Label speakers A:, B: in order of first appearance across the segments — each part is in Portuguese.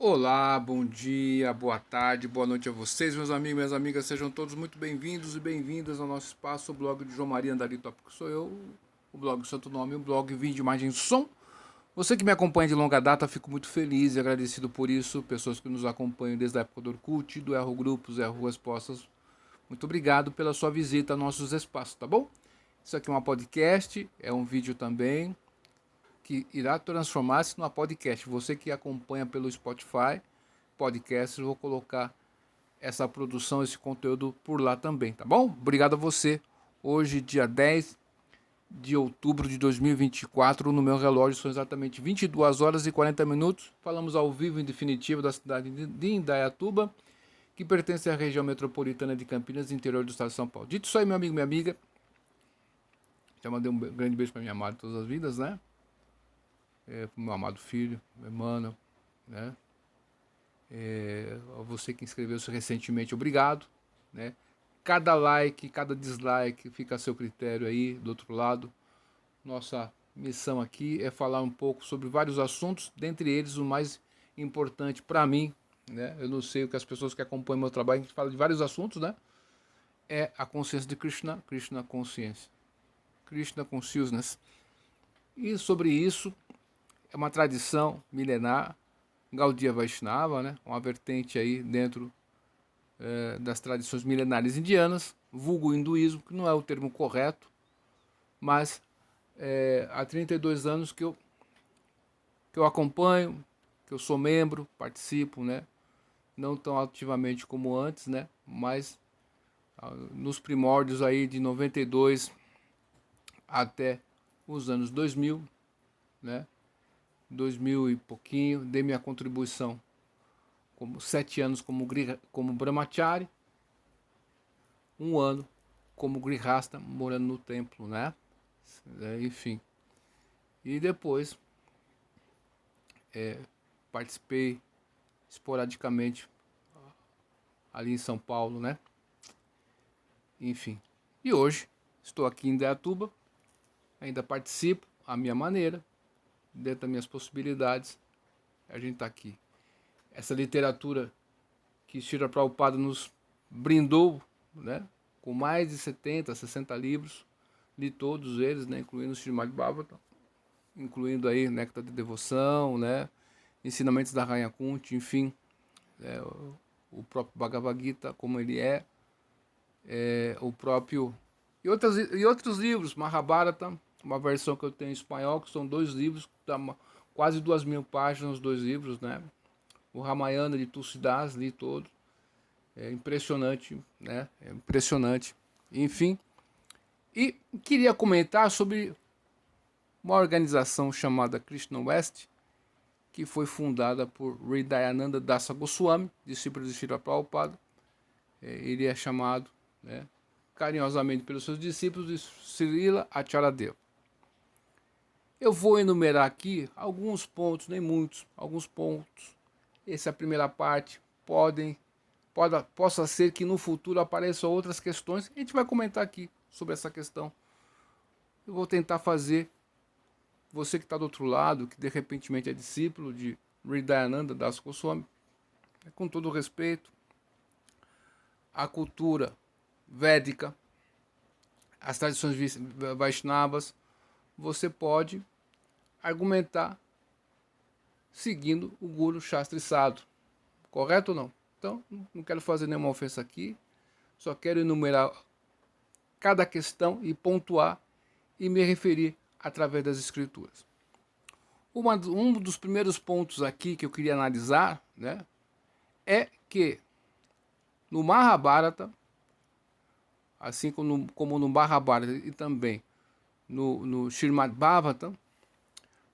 A: Olá, bom dia, boa tarde, boa noite a vocês, meus amigos e minhas amigas. Sejam todos muito bem-vindos e bem-vindas ao nosso espaço, o blog de João Maria Andari Tópico sou eu, o blog Santo Nome, o blog Vídeo, Imagem e Som. Você que me acompanha de longa data, fico muito feliz e agradecido por isso. Pessoas que nos acompanham desde a época do Orkut, do Erro Grupos, Erro Respostas. Muito obrigado pela sua visita a nossos espaços, tá bom? Isso aqui é uma podcast, é um vídeo também, que irá transformar-se numa podcast. Você que acompanha pelo Spotify, podcast, eu vou colocar essa produção, esse conteúdo por lá também, tá bom? Obrigado a você. Hoje, dia 10 de outubro de 2024, no meu relógio são exatamente 22 horas e 40 minutos. Falamos ao vivo em definitivo da cidade de Indaiatuba, que pertence à região metropolitana de Campinas, interior do estado de São Paulo. Dito isso aí, meu amigo, minha amiga, já mandei um grande beijo para minha amada de todas as vidas, né? Para o meu amado filho, Emmanuel, né? A você que inscreveu-se recentemente, obrigado, né? Cada like, cada dislike fica a seu critério aí, do outro lado. Nossa missão aqui é falar um pouco sobre vários assuntos, dentre eles o mais importante para mim, né? Eu não sei o que as pessoas que acompanham meu trabalho, a gente fala de vários assuntos, né? É a consciência de Krishna, Krishna consciência, Krishna consciousness. E sobre isso, é uma tradição milenar, Gaudiya Vaishnava, né? Uma vertente aí dentro das tradições milenares indianas, vulgo hinduísmo, que não é o termo correto, mas há 32 anos que eu acompanho, que eu sou membro, participo, né? Não tão ativamente como antes, né? Mas nos primórdios aí de 92 até os anos 2000, né? 2000 e pouquinho, dei minha contribuição como 7 anos como brahmachari, 1 ano como grihasta, morando no templo, né? Enfim. E depois participei esporadicamente ali em São Paulo, né? Enfim. E hoje estou aqui em Indaiatuba, ainda participo à minha maneira, dentro das minhas possibilidades. A gente está aqui. Essa literatura que Srila Prabhupada nos brindou, né? Com mais de 70, 60 livros, li todos eles, né? Incluindo o Srimad Bhagavatam, incluindo aí Néctar de Devoção, né? Ensinamentos da Rainha Kunti, enfim, o próprio Bhagavad Gita, como ele o próprio... E outros livros, Mahabharata, uma versão que eu tenho em espanhol, que são 2 livros, quase 2.000 páginas, os 2 livros, né? O Ramayana de Tulsidas, li todo. É impressionante, né? É impressionante. Enfim, e queria comentar sobre uma organização chamada Krishna West, que foi fundada por Hridayananda Dasa Goswami, discípulo de Srila Prabhupada. Ele é chamado, né, carinhosamente pelos seus discípulos de Srila Acharadeva. Eu vou enumerar aqui alguns pontos, nem muitos, alguns pontos. Essa é a primeira parte. Possa ser que no futuro apareçam outras questões. A gente vai comentar aqui sobre essa questão. Eu vou tentar fazer, você que está do outro lado, que de repente é discípulo de Hridayananda Das Goswami, com todo respeito, a cultura védica, as tradições Vaishnavas, você pode argumentar seguindo o Guru Shastri Sadhu. Correto ou não? Então, não quero fazer nenhuma ofensa aqui, só quero enumerar cada questão e pontuar e me referir através das escrituras. Um dos primeiros pontos aqui que eu queria analisar, né, é que no Mahabharata, assim como no Mahabharata e também no Srimad Bhagavatam,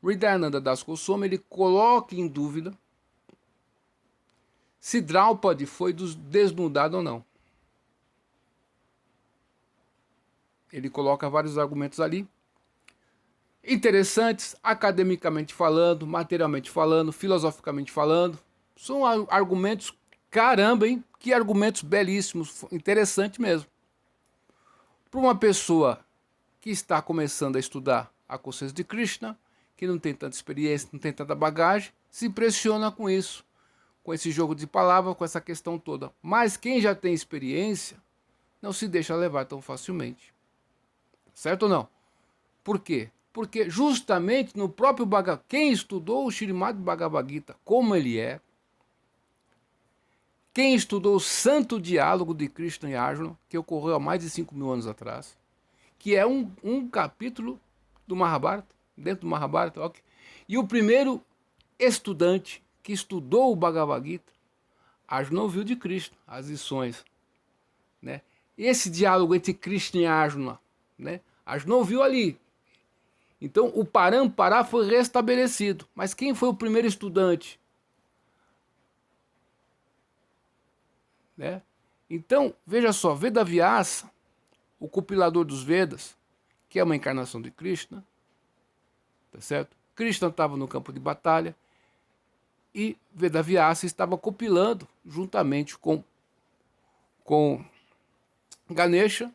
A: Hridayananda Das Goswami ele coloca em dúvida se Draupadi foi desnudado ou não. Ele coloca vários argumentos ali, interessantes, academicamente falando, materialmente falando, filosoficamente falando. São argumentos, caramba, hein? Que argumentos belíssimos, interessante mesmo. Para uma pessoa que está começando a estudar a consciência de Krishna, que não tem tanta experiência, não tem tanta bagagem, se impressiona com isso. com esse jogo de palavras, com essa questão toda. Mas quem já tem experiência não se deixa levar tão facilmente. Certo ou não? Por quê? Porque justamente no próprio quem estudou o Srimad Bhagavad Gita como ele é, quem estudou o Santo Diálogo de Krishna e Arjuna, que ocorreu há mais de 5.000 anos atrás, que é um capítulo do Mahabharata, dentro do Mahabharata, okay? E o primeiro estudante que estudou o Bhagavad Gita, Arjuna ouviu de Krishna as lições, né? Esse diálogo entre Krishna e Arjuna, né? Arjuna ouviu ali. Então o Parampará foi restabelecido. Mas quem foi o primeiro estudante? Né? Então, veja só, Vedavyasa, o compilador dos Vedas, que é uma encarnação de Krishna, tá certo? Krishna estava no campo de batalha e Vedavyasa estava compilando juntamente com Ganesha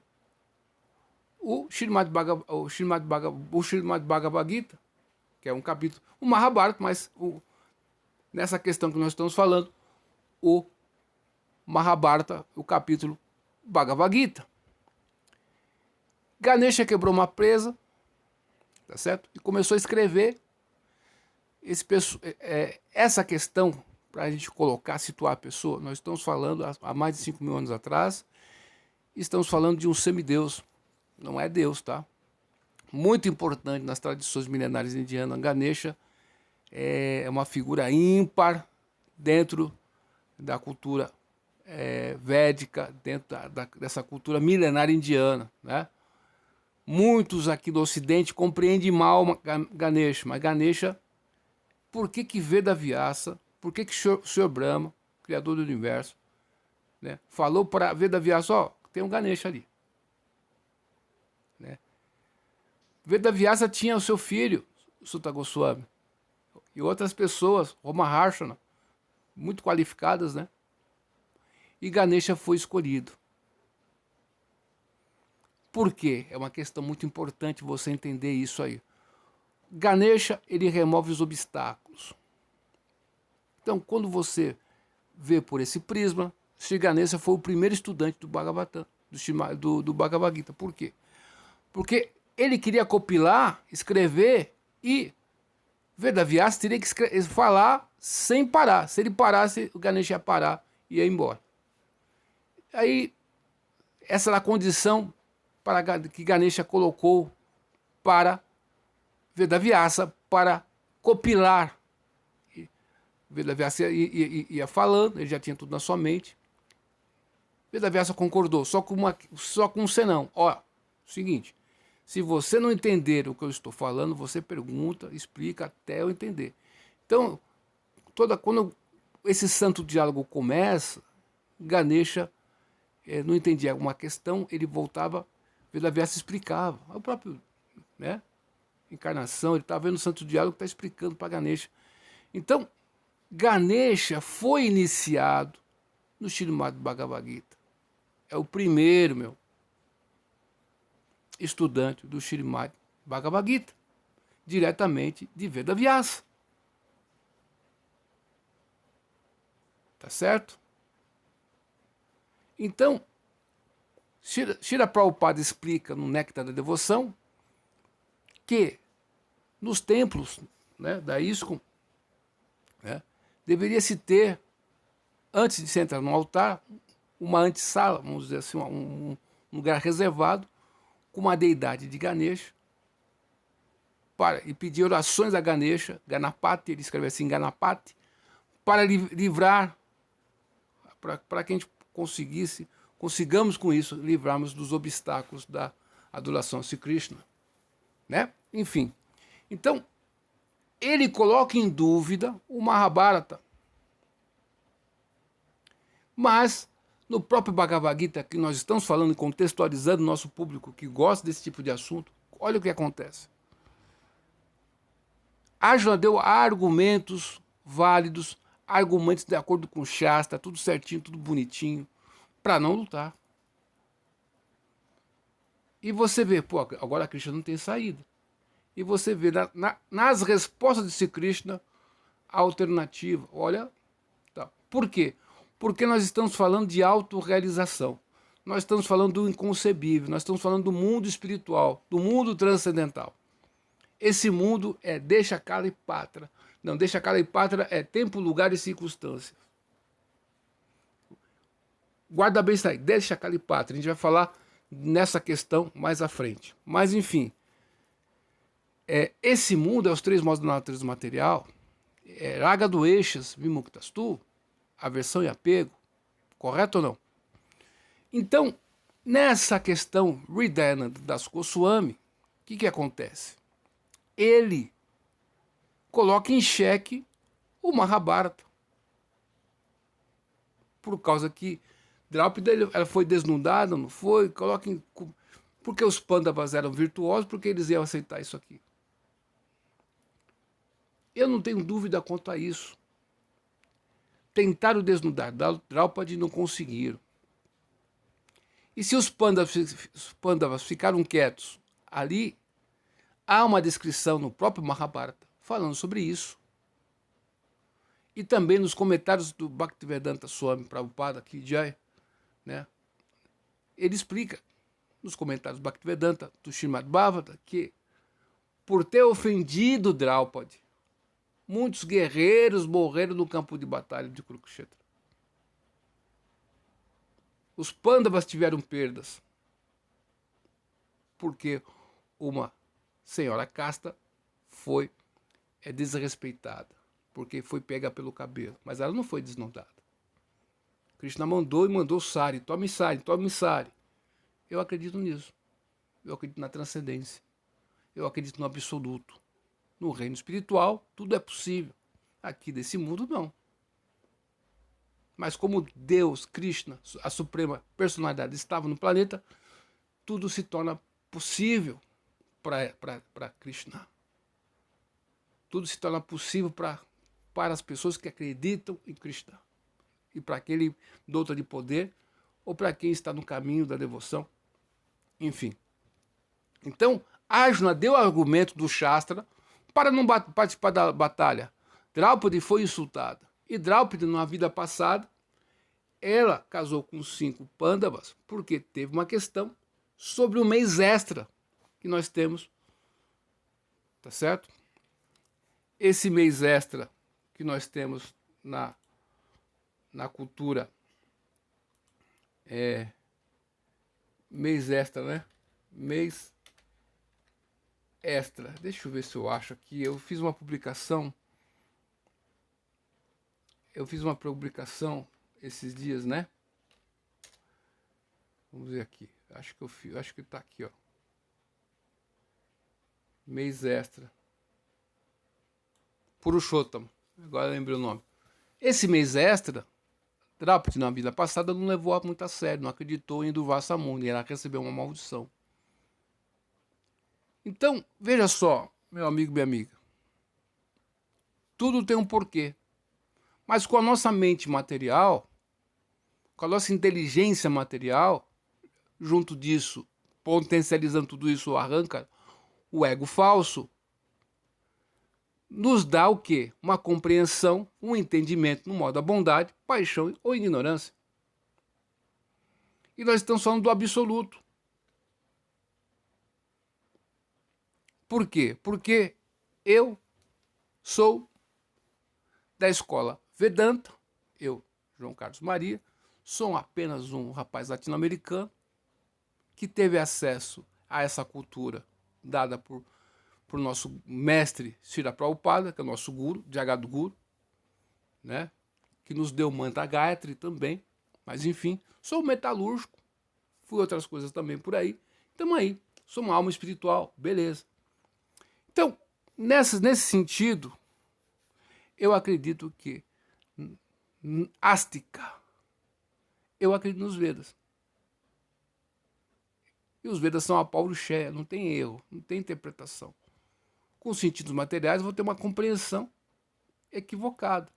A: o Srimad Bhagavad Gita, que é um capítulo, o Mahabharata, mas nessa questão que nós estamos falando, o Mahabharata, o capítulo Bhagavad Gita. Ganesha quebrou uma presa, tá certo? E começou a escrever essa questão, para a gente colocar, situar a pessoa. Nós estamos falando há mais de 5.000 anos atrás, estamos falando de um semideus, não é Deus, tá? Muito importante nas tradições milenares indianas. Ganesha é uma figura ímpar dentro da cultura védica, dentro dessa cultura milenária indiana, né? Muitos aqui do Ocidente compreendem mal Ganesha, mas Ganesha, por que Vedavyasa, por que o Senhor Brahma, Criador do Universo, né, falou para Vedavyasa, ó, tem um Ganesha ali. Né? Vedavyasa tinha o seu filho, Sutta Goswami, e outras pessoas, Maharshana, muito qualificadas, né? E Ganesha foi escolhido. Por quê? É uma questão muito importante você entender isso aí. Ganesha, ele remove os obstáculos. Então, quando você vê por esse prisma, Sri Ganesha foi o primeiro estudante do Bhagavatam, do Bhagavad Gita. Por quê? Porque ele queria compilar, escrever e Vedavyasa teria que falar sem parar. Se ele parasse, o Ganesha ia parar e ia embora. Aí, essa era a condição que Ganesha colocou para Vedavyasa, para compilar. Vedavyasa ia falando, ele já tinha tudo na sua mente. Vedavyasa concordou, só com um senão. Ó, seguinte, se você não entender o que eu estou falando, você pergunta, explica até eu entender. Então, quando esse santo diálogo começa, Ganesha não entendia alguma questão, ele voltava, Vedavyasa explicava. O próprio, né, encarnação, ele está vendo o santo diálogo, está explicando para Ganesha. Então, Ganesha foi iniciado no Srimad Bhagavad Gita. É o primeiro, estudante do Srimad Bhagavad Gita, diretamente de Vedavyasa. Tá certo? Então, Srila Prabhupada explica no Néctar da Devoção que nos templos, né, da ISKCON, né, deveria-se ter, antes de se entrar no altar, uma antessala, vamos dizer assim, um lugar reservado com uma deidade de Ganesha, e pedir orações a Ganesha, Ganapati, ele escreve assim, Ganapati, para livrar, para que a gente consigamos com isso, livrarmos dos obstáculos da adoração a Sri Krishna. Né? Enfim, então, ele coloca em dúvida o Mahabharata. Mas, no próprio Bhagavad Gita, que nós estamos falando e contextualizando o nosso público que gosta desse tipo de assunto, olha o que acontece. Arjuna deu argumentos válidos, argumentos de acordo com Shastra, tudo certinho, tudo bonitinho, para não lutar. E você vê, pô, agora Krishna não tem saída. E você vê nas respostas de Sri Krishna a alternativa. Olha, tá. Por quê? Porque nós estamos falando de autorrealização. Nós estamos falando do inconcebível, nós estamos falando do mundo espiritual, do mundo transcendental. Esse mundo é deixa cara e pátria. Não, deixa cara e pátria é tempo, lugar e circunstância. Guarda bem isso aí, deixa cara e pátria. A gente vai falar nessa questão mais à frente. Mas, enfim, esse mundo é os três modos da natureza material, raga doeshas, vimuktastu, aversão e apego, correto ou não? Então, nessa questão Hridayananda Das Goswami, o que acontece? Ele coloca em xeque o Mahabharata. Por causa que Draupadi ela foi desnudada, não foi? Porque os Pandavas eram virtuosos, porque eles iam aceitar isso aqui. Eu não tenho dúvida quanto a isso. Tentaram desnudar Draupadi e não conseguiram. E se os Pandavas ficaram quietos ali, há uma descrição no próprio Mahabharata falando sobre isso. E também nos comentários do Bhaktivedanta Swami Prabhupada Ki Jai, né? Ele explica nos comentários do Bhaktivedanta do Srimad Bhagavata que por ter ofendido Draupadi, muitos guerreiros morreram no campo de batalha de Kurukshetra. Os Pandavas tiveram perdas porque uma senhora casta foi desrespeitada, porque foi pega pelo cabelo, mas ela não foi desnudada. Krishna mandou sari, tome sari, tome sari. Eu acredito nisso. Eu acredito na transcendência. Eu acredito no absoluto. No reino espiritual, tudo é possível. Aqui desse mundo, não. Mas como Deus, Krishna, a suprema personalidade, estava no planeta, tudo se torna possível para Krishna. Tudo se torna possível para as pessoas que acreditam em Krishna. E para aquele doutor de poder, ou para quem está no caminho da devoção. Enfim. Então, Arjuna deu o argumento do Shastra para não participar da batalha. Draupadi foi insultada. E Draupadi, na vida passada, ela casou com 5 Pandavas, porque teve uma questão sobre o mês extra que nós temos. Tá certo? Esse mês extra que nós temos na cultura mês extra, né? Mês extra. Deixa eu ver se eu acho aqui. Eu fiz uma publicação esses dias, né? Vamos ver aqui. Acho que tá aqui, ó. Mês extra. Purushottam. Agora eu lembrei o nome. Esse mês extra, Draupadi na vida passada não levou muito a sério, não acreditou em Durvasa Muni, ela recebeu uma maldição. Então, veja só, meu amigo e minha amiga. Tudo tem um porquê. Mas com a nossa mente material, com a nossa inteligência material, junto disso, potencializando tudo isso, arranca o ego falso, nos dá o quê? Uma compreensão, um entendimento no modo da bondade, paixão ou ignorância. E nós estamos falando do absoluto. Por quê? Porque eu sou da escola Vedanta, eu, João Carlos Maria, sou apenas um rapaz latino-americano que teve acesso a essa cultura dada por nosso mestre Srila Prabhupada, que é o nosso guru, Jagadguru, né? Que nos deu Mantra Gayatri também, mas enfim, sou metalúrgico, fui outras coisas também por aí, estamos aí, sou uma alma espiritual, beleza. Então, nesse sentido, eu acredito que Astika, eu acredito nos Vedas. E os Vedas são a Paurucheia, não tem erro, não tem interpretação. Com os sentidos materiais, eu vou ter uma compreensão equivocada.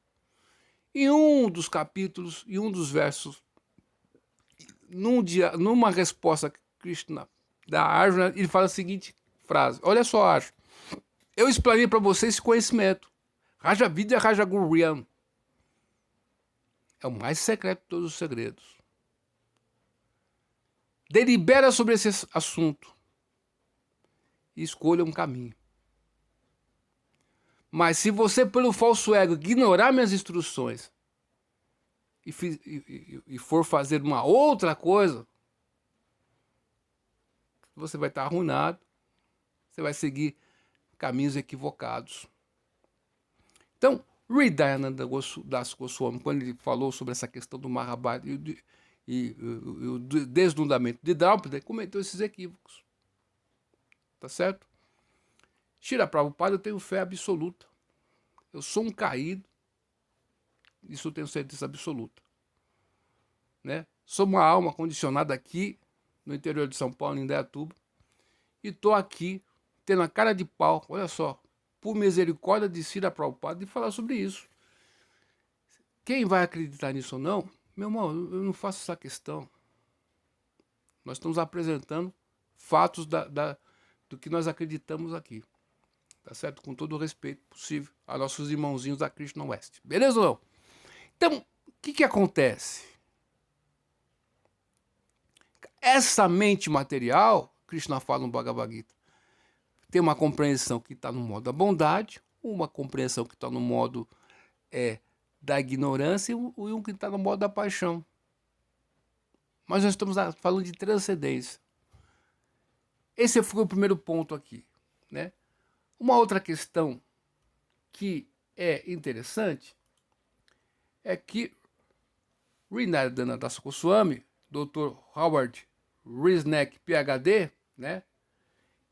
A: Em um dos capítulos, em um dos versos, numa resposta que Krishna dá a Arjuna, ele fala a seguinte frase. Olha só, Arjuna. Eu explanei para vocês esse conhecimento. Raja Vidya Raja Guryan. É o mais secreto de todos os segredos. Delibera sobre esse assunto e escolha um caminho. Mas se você, pelo falso ego, ignorar minhas instruções e for fazer uma outra coisa, você vai estar arruinado, você vai seguir caminhos equivocados. Então, Hridayananda Das Goswami, quando ele falou sobre essa questão do Mahabharata e o desnudamento de Draupadi, cometeu esses equívocos. Tá certo? Srila Prabhupada, eu tenho fé absoluta. Eu sou um caído, isso eu tenho certeza absoluta. Né? Sou uma alma condicionada aqui, no interior de São Paulo, em Indaiatuba, e estou aqui, tendo a cara de pau, olha só, por misericórdia de Srila Prabhupada, de falar sobre isso. Quem vai acreditar nisso ou não, meu irmão, eu não faço essa questão. Nós estamos apresentando fatos do que nós acreditamos aqui. Tá certo? Com todo o respeito possível a nossos irmãozinhos da Krishna West. Beleza ou não? Então, o que acontece? Essa mente material, Krishna fala no Bhagavad Gita, tem uma compreensão que está no modo da bondade, uma compreensão que está no modo da ignorância e um que está no modo da paixão. Mas nós estamos falando de transcendência. Esse foi o primeiro ponto aqui, né? Uma outra questão que é interessante é que Hridayananda Das Goswami, Dr. Howard Resnick, PhD, né,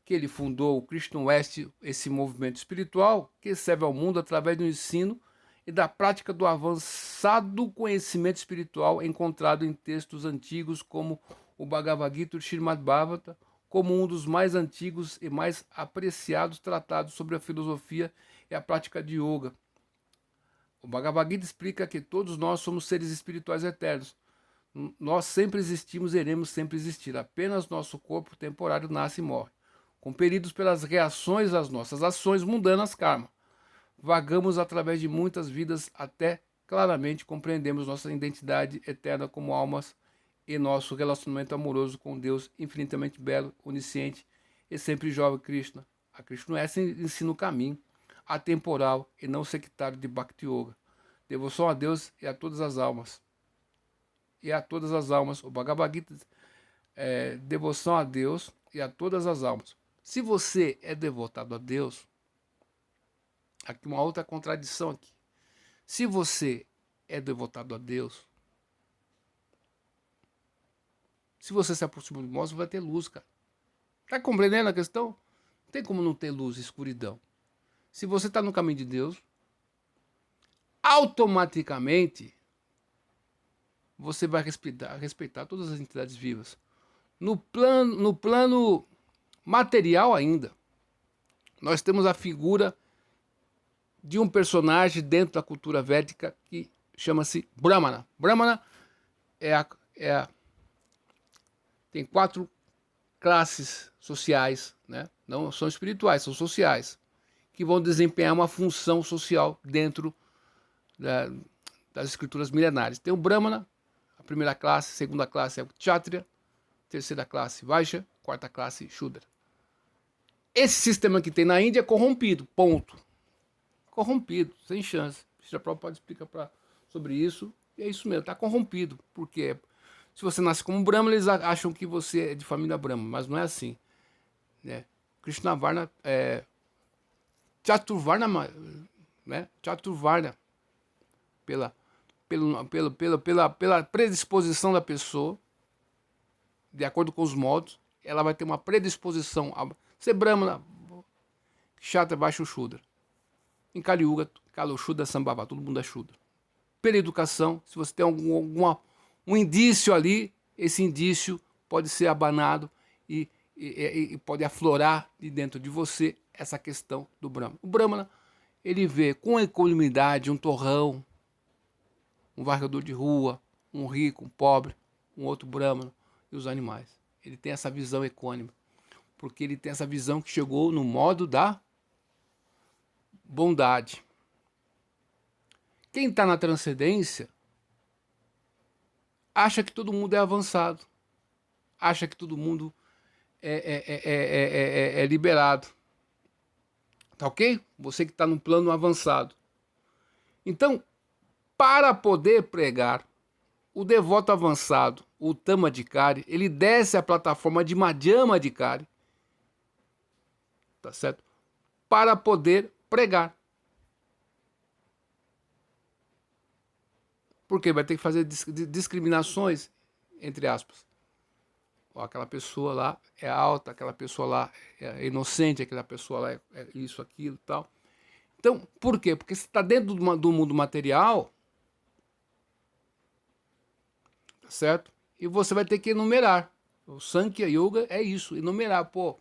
A: que ele fundou o Krishna West, esse movimento espiritual que serve ao mundo através do ensino e da prática do avançado conhecimento espiritual encontrado em textos antigos como o Bhagavad Gita e o Srimad Bhagavata, como um dos mais antigos e mais apreciados tratados sobre a filosofia e a prática de yoga. O Bhagavad Gita explica que todos nós somos seres espirituais eternos. Nós sempre existimos e iremos sempre existir. Apenas nosso corpo temporário nasce e morre, compelidos pelas reações às nossas ações mundanas karma. Vagamos através de muitas vidas até claramente compreendemos nossa identidade eterna como almas e nosso relacionamento amoroso com Deus infinitamente belo, onisciente e sempre jovem Krishna. A Krishna ensina o caminho atemporal e não sectário de Bhakti Yoga. Devoção a Deus e a todas as almas. E a todas as almas. O Bhagavad Gita é devoção a Deus e a todas as almas. Se você é devotado a Deus, aqui uma outra contradição aqui. Se você é devotado a Deus, se você se aproxima de nós, vai ter luz, cara. Tá compreendendo a questão? Não tem como não ter luz e escuridão. Se você está no caminho de Deus, automaticamente você vai respeitar todas as entidades vivas. No plano material ainda, nós temos a figura de um personagem dentro da cultura védica que chama-se Brahmana. Brahmana tem 4 classes sociais, né? Não são espirituais, são sociais, que vão desempenhar uma função social dentro das escrituras milenares. Tem o Brahmana, a primeira classe, a segunda classe é o Kshatriya, terceira classe Vaishya, quarta classe Shudra. Esse sistema que tem na Índia é corrompido, ponto. Corrompido, sem chance. O Srila Prabhupada explica sobre isso, e é isso mesmo, está corrompido, porque se você nasce como Brahma, eles acham que você é de família Brahma, mas não é assim. Né? Krishna Varna Chaturvarna, né? Chaturvarna, pela predisposição da pessoa, de acordo com os modos, ela vai ter uma predisposição a ser Brahmana, Kshatriya, Vaishya, Shudra. Em Kali Yuga, Kalo Shudra, Sambhava, todo mundo é Shudra. Pela educação, se você tem um indício ali, esse indício pode ser abanado e pode aflorar de dentro de você essa questão do Brahma. O Brahmana, ele vê com equanimidade um torrão, um varredor de rua, um rico, um pobre, um outro Brahmana e os animais. Ele tem essa visão equânime, porque ele tem essa visão que chegou no modo da bondade. Quem está na transcendência acha que todo mundo é avançado, acha que todo mundo é liberado. Tá ok? Você que está no plano avançado. Então, para poder pregar, o devoto avançado, o Tamadikari, ele desce a plataforma de Madhyamadikari, tá certo? Para poder pregar. Porque vai ter que fazer discriminações, entre aspas. Ó, aquela pessoa lá é alta, aquela pessoa lá é inocente, aquela pessoa lá é isso, aquilo e tal. Então, por quê? Porque você está dentro do mundo material, tá certo? E você vai ter que enumerar. O Sankhya Yoga é isso, enumerar. Pô,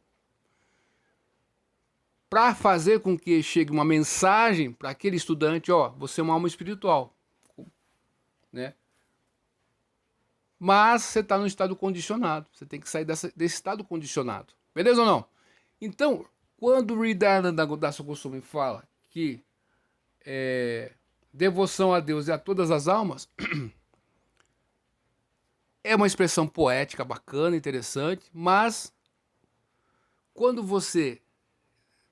A: para fazer com que chegue uma mensagem para aquele estudante, ó, você é uma alma espiritual, né? Mas você está no estado condicionado. Você tem que sair desse estado condicionado. Beleza ou não? Então, quando o Hridayananda Dasa Goswami fala que devoção a Deus e a todas as almas, é uma expressão poética, bacana, interessante, mas quando você,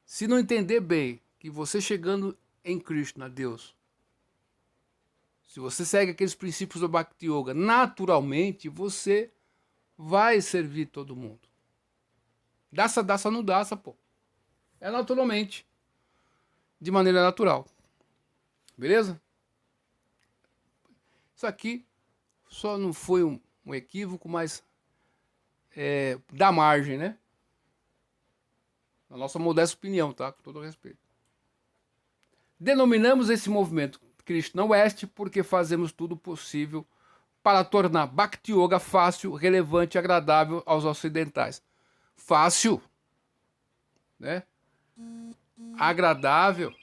A: se não entender bem que você chegando em Krishna, Deus, se você segue aqueles princípios do Bhakti Yoga, naturalmente você vai servir todo mundo. Dasa no dasa, pô. É naturalmente. De maneira natural. Beleza? Isso aqui só não foi um equívoco, mas dá margem, né? Na nossa modesta opinião, tá? Com todo respeito. Denominamos esse movimento Krishna West porque fazemos tudo possível para tornar Bhakti Yoga fácil, relevante e agradável aos ocidentais. Fácil, né? Agradável,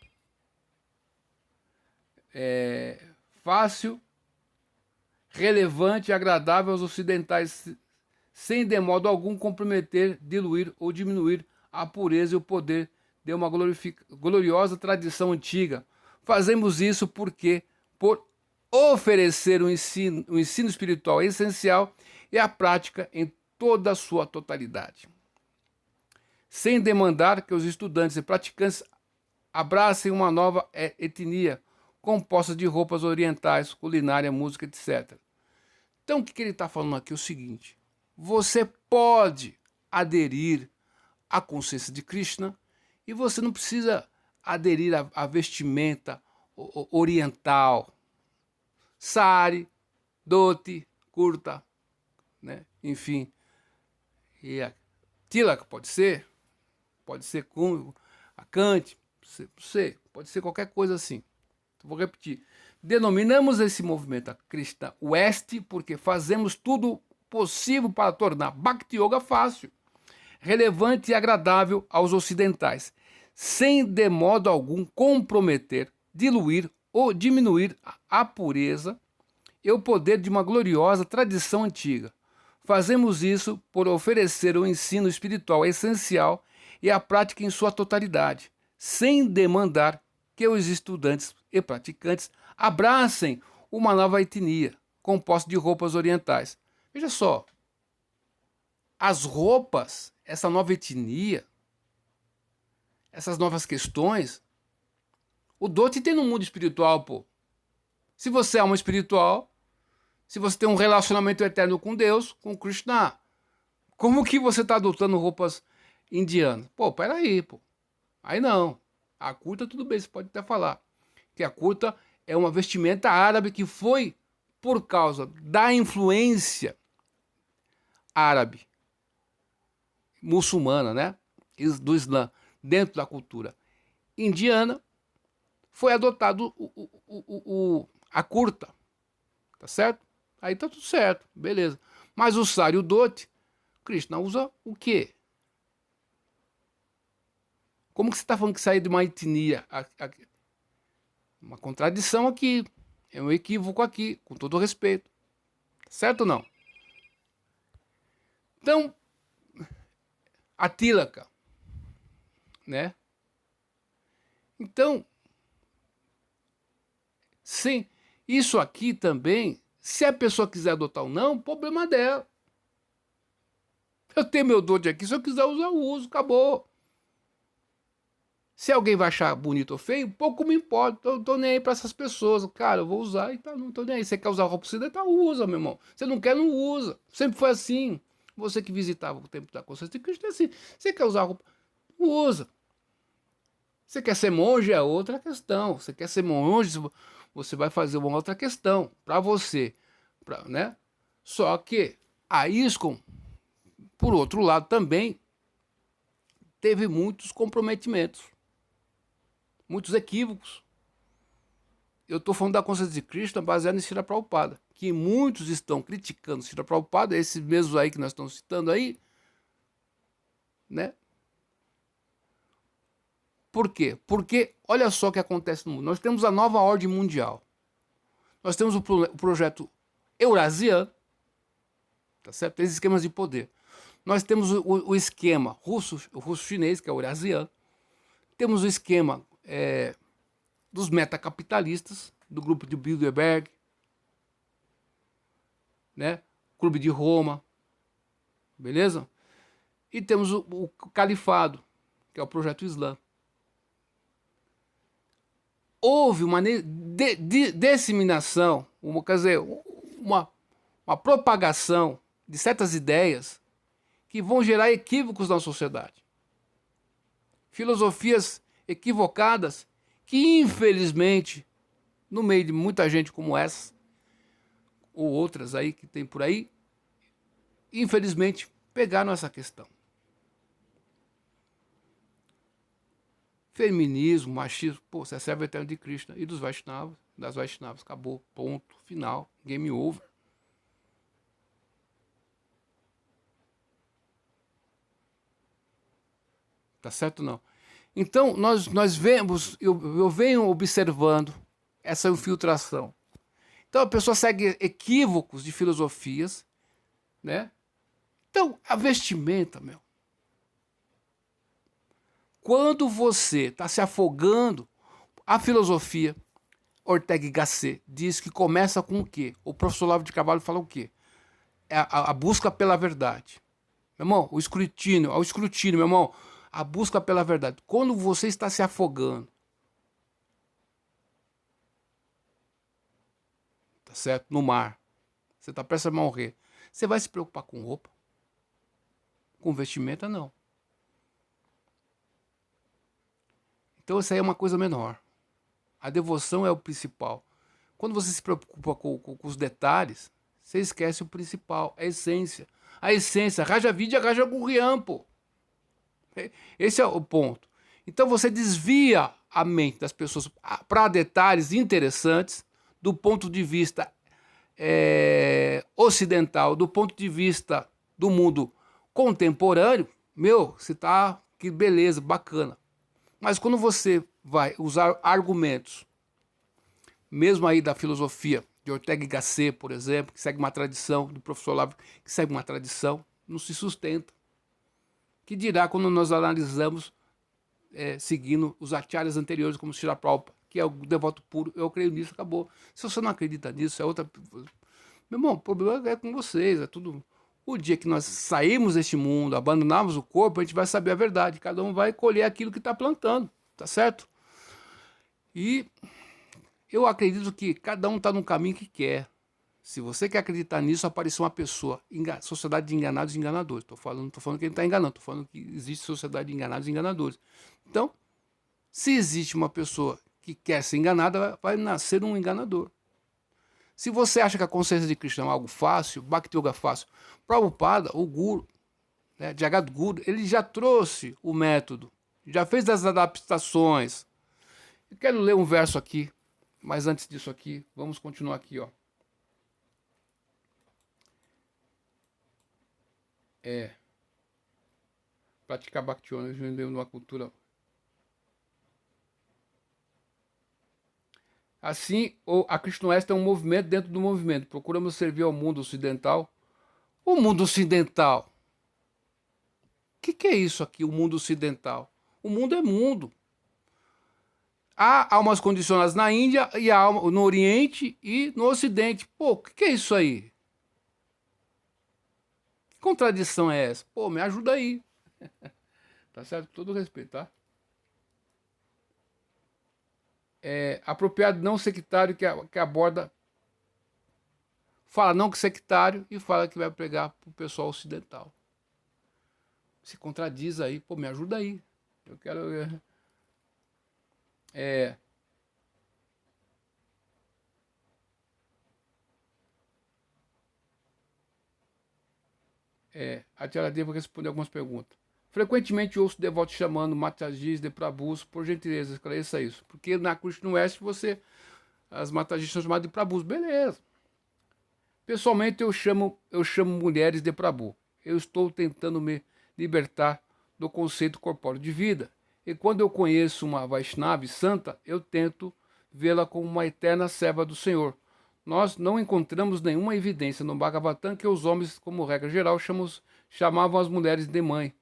A: fácil, relevante e agradável aos ocidentais, sem de modo algum comprometer, diluir ou diminuir a pureza e o poder de uma gloriosa tradição antiga. Fazemos isso porque, por oferecer um ensino espiritual essencial e a prática em toda a sua totalidade, sem demandar que os estudantes e praticantes abracem uma nova etnia composta de roupas orientais, culinária, música, etc. Então, o que ele está falando aqui é o seguinte: você pode aderir à consciência de Krishna e você não precisa aderir à vestimenta oriental, sari, dhoti, kurta, né? Enfim, e a tilaka pode ser com a Kant, pode ser qualquer coisa assim. Vou repetir. Denominamos esse movimento Krishna West porque fazemos tudo possível para tornar Bhakti Yoga fácil, relevante e agradável aos ocidentais, sem de modo algum comprometer, diluir ou diminuir a pureza e o poder de uma gloriosa tradição antiga. Fazemos isso por oferecer o ensino espiritual essencial e a prática em sua totalidade, sem demandar que os estudantes e praticantes abracem uma nova etnia, composta de roupas orientais. Veja só, as roupas, essa nova etnia, essas novas questões, o Dhoti tem no mundo espiritual, pô. Se você é alma espiritual, se você tem um relacionamento eterno com Deus, com Krishna, como que você está adotando roupas indianas? Pô, peraí, pô. Aí não. A kurta, tudo bem, você pode até falar que a kurta é uma vestimenta árabe que foi por causa da influência árabe, muçulmana, né? Do Islã, dentro da cultura indiana, foi adotado a kurta, tá certo? Aí tá tudo certo, beleza. Mas o sari e o dhoti, Krishna usa o quê? Como que você está falando que saiu de uma etnia? Uma contradição aqui, é um equívoco aqui, com todo respeito. Certo ou não? Então, a tilaka, né? Então, sim, isso aqui também Se a pessoa quiser adotar ou não, problema dela. Eu tenho meu dote aqui, se eu quiser usar, eu uso, acabou. Se alguém vai achar bonito ou feio, pouco me importa. Eu tô nem aí pra essas pessoas. Cara, eu vou usar e tá, não tô nem aí. Você quer usar roupa ocidental? Usa, meu irmão. Você não quer, não usa. Sempre foi assim. Você que visitava o Templo da Consciência de Cristo é assim. Você quer usar roupa? Usa. Você quer ser monge? É outra questão. Você quer ser monge? Você vai fazer uma outra questão para você, né? Só que a ISKCON, por outro lado, também teve muitos comprometimentos, muitos equívocos. Eu estou falando da consciência de Cristo baseada em Srila Prabhupada, que muitos estão criticando Srila Prabhupada, esses mesmos aí que nós estamos citando aí, né? Por quê? Porque olha só o que acontece no mundo. Nós temos a nova ordem mundial. Nós temos o projeto Eurasiano, tá certo? Três esquemas de poder. Nós temos o esquema russo-chinês, que é o eurasiano. Temos o esquema dos metacapitalistas, do grupo de Bilderberg, né? Clube de Roma, beleza? E temos o califado, que é o projeto Islã. Houve uma disseminação, quer dizer, uma propagação de certas ideias que vão gerar equívocos na sociedade. Filosofias equivocadas que, infelizmente, no meio de muita gente como essa, ou outras aí que tem por aí, infelizmente, pegaram essa questão. Feminismo, machismo, pô, você é servo eterno de Krishna. E dos Vaishnavas, das Vaishnavas, acabou, ponto, final, game over. Tá certo ou não? Então, nós vemos, eu venho observando essa infiltração. Então, a pessoa segue equívocos de filosofias, né? Então, a vestimenta, meu. Quando você está se afogando, a filosofia Ortega y Gasset diz que começa com o quê? O professor Olavo de Carvalho fala o quê? É a busca pela verdade. Meu irmão, o escrutínio, meu irmão, a busca pela verdade. Quando você está se afogando, tá certo? No mar, você está prestes a morrer. Você vai se preocupar com roupa? Com vestimenta, não. Então isso aí é uma coisa menor. A devoção é o principal. Quando você se preocupa com os detalhes, você esquece o principal, a essência. A essência, Raja Vidya, Raja Gurriam, pô. Esse é o ponto. Então você desvia a mente das pessoas para detalhes interessantes do ponto de vista ocidental, do ponto de vista do mundo contemporâneo. Meu, você tá, que beleza, bacana. Mas quando você vai usar argumentos, mesmo aí da filosofia de Ortega y Gasset, por exemplo, que segue uma tradição, do professor Olavo, que segue uma tradição, não se sustenta. Que dirá quando nós analisamos seguindo os acharyas anteriores, como Srila Prabhupada, que é o devoto puro, eu creio nisso, acabou. Se você não acredita nisso, é outra... Meu irmão, o problema é com vocês, é tudo... O dia que nós sairmos deste mundo, abandonarmos o corpo, a gente vai saber a verdade. Cada um vai colher aquilo que está plantando, tá certo? E eu acredito que cada um está no caminho que quer. Se você quer acreditar nisso, apareceu uma pessoa, sociedade de enganados e enganadores. Não tô falando que ele está enganando, estou falando que existe sociedade de enganados e enganadores. Então, se existe uma pessoa que quer ser enganada, vai nascer um enganador. Se você acha que a consciência de Krishna é algo fácil, Bhakti Yoga é fácil, Prabhupada, o Guru, né, Jagadguru, ele já trouxe o método, já fez as adaptações. Eu quero ler um verso aqui, mas antes disso aqui, vamos continuar aqui, ó. Praticar Bhakti Yoga numa cultura. Assim, a Krishnoesta é um movimento dentro do movimento. Procuramos servir ao mundo ocidental. O mundo ocidental. O que é isso aqui, o mundo ocidental? O mundo é mundo. Há almas condicionadas na Índia e há alma no Oriente e no Ocidente. Pô, o que é isso aí? Que contradição é essa? Pô, me ajuda aí. Tá certo? Com todo respeito, tá? É apropriado não sectário que aborda. Fala não que sectário e fala que vai pregar pro pessoal ocidental. Se contradiz aí. Pô, me ajuda aí. Eu quero. É. A tia Deva responder algumas perguntas. Frequentemente ouço devotos chamando matagis de prabhus, por gentileza, esclareça isso. Porque na Krishna West as matagis são chamadas de prabhus, beleza. Pessoalmente eu chamo mulheres de prabhu. Eu estou tentando me libertar do conceito corpóreo de vida. E quando eu conheço uma Vaishnava santa, eu tento vê-la como uma eterna serva do Senhor. Nós não encontramos nenhuma evidência no Bhagavatam que os homens, como regra geral, chamavam as mulheres de mãe.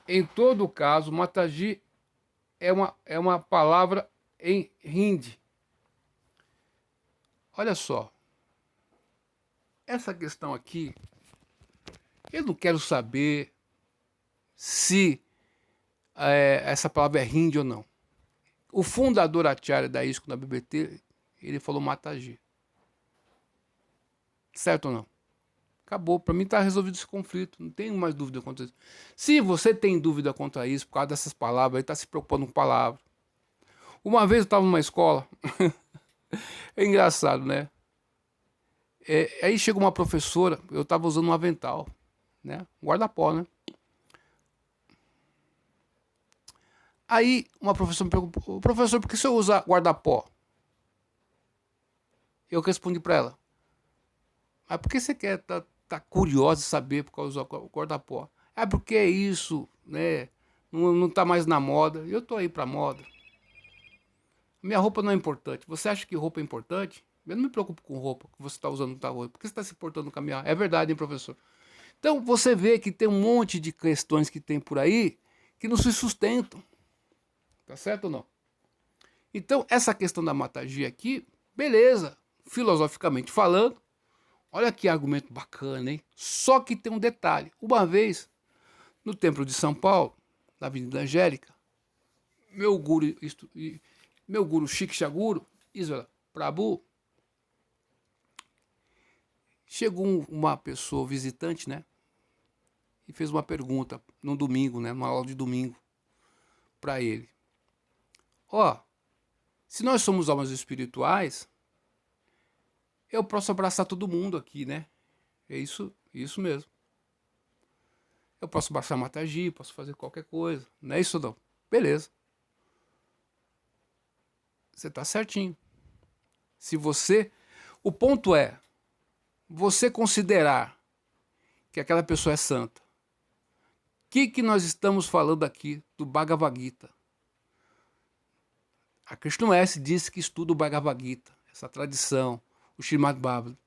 A: Em todo caso, Mataji é uma palavra em hindi. Olha só, essa questão aqui, eu não quero saber se essa palavra é hindi ou não. O fundador Acharya da ISKCON da BBT, ele falou Mataji. Certo ou não? Acabou. Para mim está resolvido esse conflito. Não tenho mais dúvida quanto a isso. Se você tem dúvida quanto a isso, por causa dessas palavras, ele está se preocupando com palavras. Uma vez eu estava numa escola. É engraçado, né? Aí chegou uma professora, eu estava usando um avental, né? Um guarda-pó, né? Aí uma professora me perguntou, professor, por que você usa guarda-pó? Eu respondi para ela, mas por que você quer tá curiosa de saber por causa do guarda-pó? É porque é isso, né? Não tá mais na moda. Eu tô aí pra moda. Minha roupa não é importante. Você acha que roupa é importante? Eu não me preocupo com roupa que você está usando no tal roupa. Por que você está se portando com a minha? É verdade, hein, professor? Então você vê que tem um monte de questões que tem por aí que não se sustentam. Tá certo ou não? Então, essa questão da matagia aqui, beleza, filosoficamente falando, olha que argumento bacana, hein? Só que tem um detalhe. Uma vez, no Templo de São Paulo, na Avenida Angélica, meu guru Shiksha Guru, Isvara Prabhu, chegou uma pessoa visitante, né? E fez uma pergunta num domingo, né? Numa aula de domingo, para ele. Se nós somos almas espirituais, eu posso abraçar todo mundo aqui, né? É isso mesmo. Eu posso abraçar Mataji, posso fazer qualquer coisa. Não é isso não? Beleza. Você tá certinho. O ponto é, você considerar que aquela pessoa é santa. O que nós estamos falando aqui do Bhagavad Gita? A Krishna S. disse que estuda o Bhagavad Gita, essa tradição, o Srimad Bhagavatam.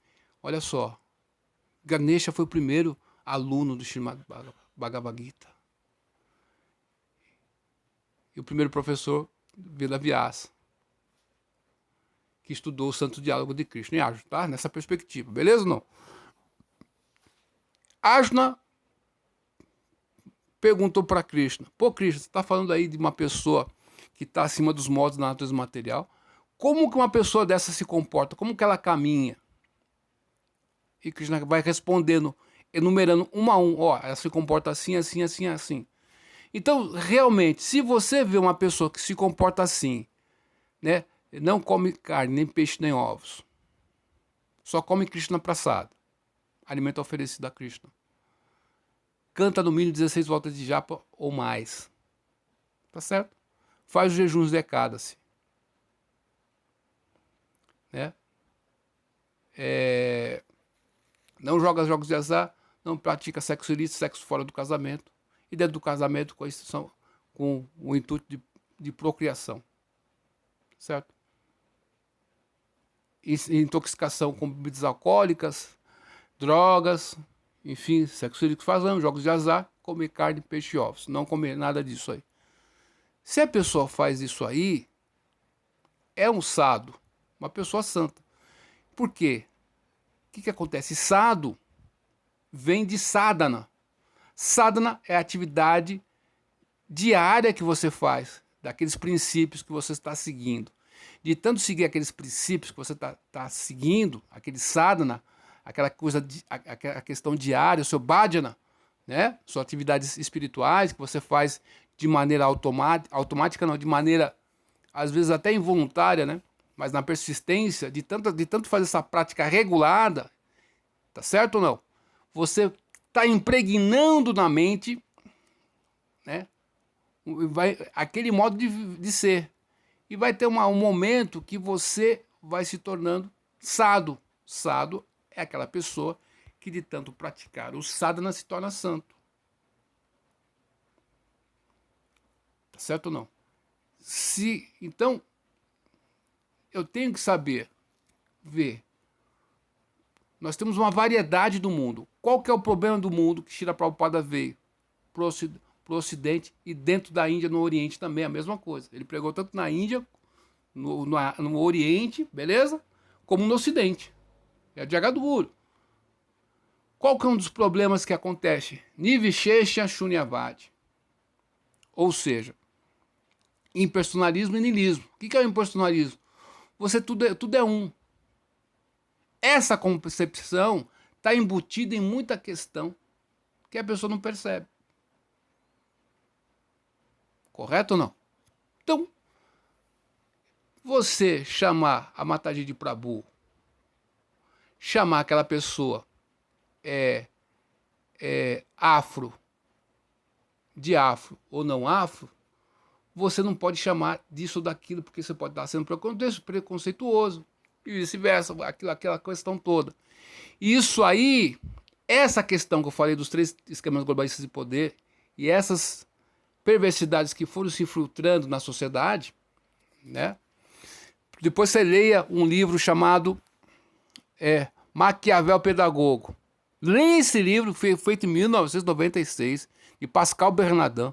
A: Olha só, Ganesha foi o primeiro aluno do Srimad Bhagavad Gita. E o primeiro professor, Vedavyasa, que estudou o Santo Diálogo de Krishna e Arjuna, tá? Nessa perspectiva, beleza ou não? Arjuna perguntou para Krishna, pô Krishna, você está falando aí de uma pessoa que está acima dos modos da natureza material, como que uma pessoa dessa se comporta? Como que ela caminha? E Krishna vai respondendo, enumerando um a um, ela se comporta assim, assim, assim, assim. Então, realmente, se você vê uma pessoa que se comporta assim, né, não come carne, nem peixe, nem ovos, só come Krishna Prasad, alimento oferecido a Krishna, canta no mínimo 16 voltas de japa ou mais, tá certo? Faz os jejuns de Ekadasi, né? Não joga jogos de azar, não pratica sexo ilícito, sexo fora do casamento, e dentro do casamento com o intuito de procriação, certo? Intoxicação com bebidas alcoólicas, drogas, enfim, sexo ilícito fazendo, jogos de azar, comer carne, peixe e ovos, não comer nada disso aí. Se a pessoa faz isso aí, é um sadhu, uma pessoa santa. Por quê? O que acontece? Sadhu vem de sadhana. Sadhana é a atividade diária que você faz, daqueles princípios que você está seguindo. De tanto seguir aqueles princípios que você está seguindo, aquele sadhana, aquela coisa, a questão diária, o seu bhajana, né? Suas atividades espirituais que você faz de maneira automática não, de maneira às vezes até involuntária, né? Mas na persistência, de tanto fazer essa prática regulada, tá certo ou não? Você está impregnando na mente, né? Aquele modo de ser. E vai ter um momento que você vai se tornando sadhu. Sadhu é aquela pessoa que de tanto praticar o sadhana se torna santo. Tá certo ou não? Então, eu tenho que saber, ver. Nós temos uma variedade do mundo. Qual que é o problema do mundo que Srila Prabhupada veio? Para o Ocidente e dentro da Índia, no Oriente também, a mesma coisa. Ele pregou tanto na Índia, no Oriente, beleza? Como no Ocidente. É de Jagadguru. Qual que é um dos problemas que acontece? Nivishesha Shunyavadi. Ou seja, impersonalismo e niilismo. O que é o impersonalismo? Tudo é um. Essa concepção está embutida em muita questão que a pessoa não percebe. Correto ou não? Então, você chamar a Mataji de Prabhu, chamar aquela pessoa afro, de afro ou não afro, você não pode chamar disso ou daquilo, porque você pode estar sendo preconceituoso, e vice-versa, aquela questão toda. Isso aí, essa questão que eu falei dos 3 esquemas globalistas de poder, e essas perversidades que foram se infiltrando na sociedade, né? Depois você leia um livro chamado Maquiavel Pedagogo. Leia esse livro, feito em 1996, de Pascal Bernardin.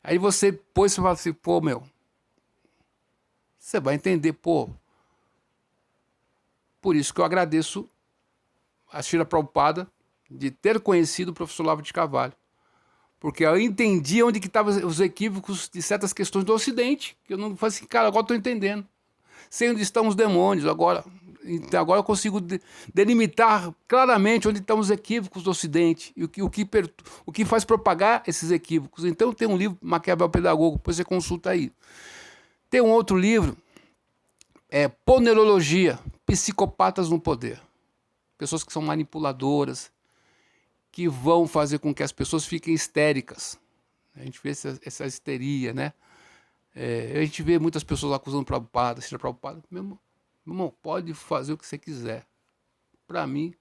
A: Aí você fala assim, pô, você vai entender, pô. Por isso que eu agradeço a Srila Prabhupada de ter conhecido o professor Olavo de Carvalho. Porque eu entendi onde que estavam os equívocos de certas questões do Ocidente. Que eu não falei assim, cara, agora estou entendendo. Sei onde estão os demônios, agora eu consigo delimitar claramente onde estão os equívocos do Ocidente e o que faz propagar esses equívocos. Então tem um livro, Maquiavel Pedagogo, depois você consulta aí. Tem um outro livro, Ponerologia, Psicopatas no Poder. Pessoas que são manipuladoras, que vão fazer com que as pessoas fiquem histéricas. A gente vê essa histeria, né? A gente vê muitas pessoas acusando o Prabhupada, Srila Prabhupada. Meu irmão, pode fazer o que você quiser. Para mim,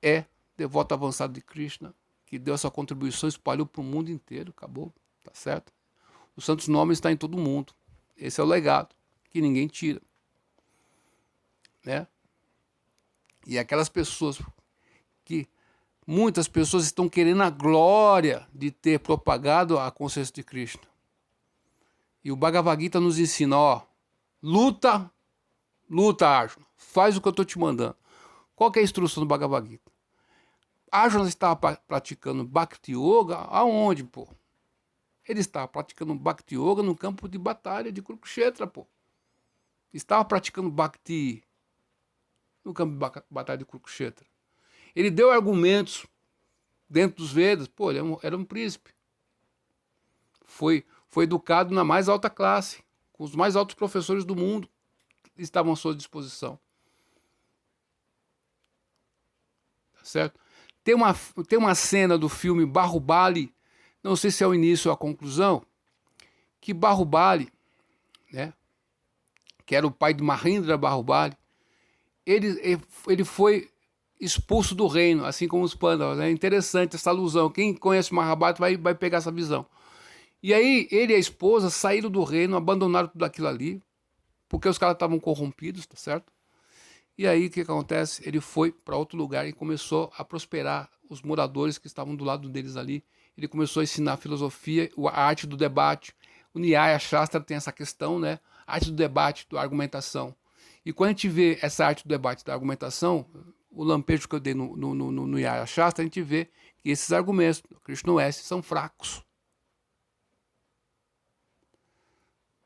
A: é devoto avançado de Krishna, que deu essa contribuição, espalhou para o mundo inteiro, acabou, tá certo? Os santos nomes estão em todo mundo. Esse é o legado, que ninguém tira. Né? E aquelas pessoas que muitas pessoas estão querendo a glória de ter propagado a consciência de Krishna. E o Bhagavad Gita nos ensina, luta, Arjuna, faz o que eu estou te mandando. Qual que é a instrução do Bhagavad Gita? Arjuna estava praticando Bhakti Yoga aonde, pô? Ele estava praticando Bhakti Yoga no campo de batalha de Kurukshetra, pô. Estava praticando Bhakti no campo de batalha de Kurukshetra. Ele deu argumentos dentro dos Vedas. Pô, ele era um príncipe. Foi educado na mais alta classe, com os mais altos professores do mundo estavam à sua disposição. Tá certo? Tem uma cena do filme Bahubali, não sei se é o início ou a conclusão, que Bahubali, né, que era o pai de Mahendra Bahubali, ele foi expulso do reino, assim como os Pandavas. É interessante essa alusão. Quem conhece o Mahabharata vai pegar essa visão. E aí ele e a esposa saíram do reino, abandonaram tudo aquilo ali, porque os caras estavam corrompidos, tá certo? E aí o que acontece? Ele foi para outro lugar e começou a prosperar os moradores que estavam do lado deles ali. Ele começou a ensinar a filosofia, a arte do debate. O Nyaya Shastra tem essa questão, né? arte do debate, da argumentação. E quando a gente vê essa arte do debate, da argumentação, o lampejo que eu dei no Yaya Shastra, a gente vê que esses argumentos do Krishna West são fracos.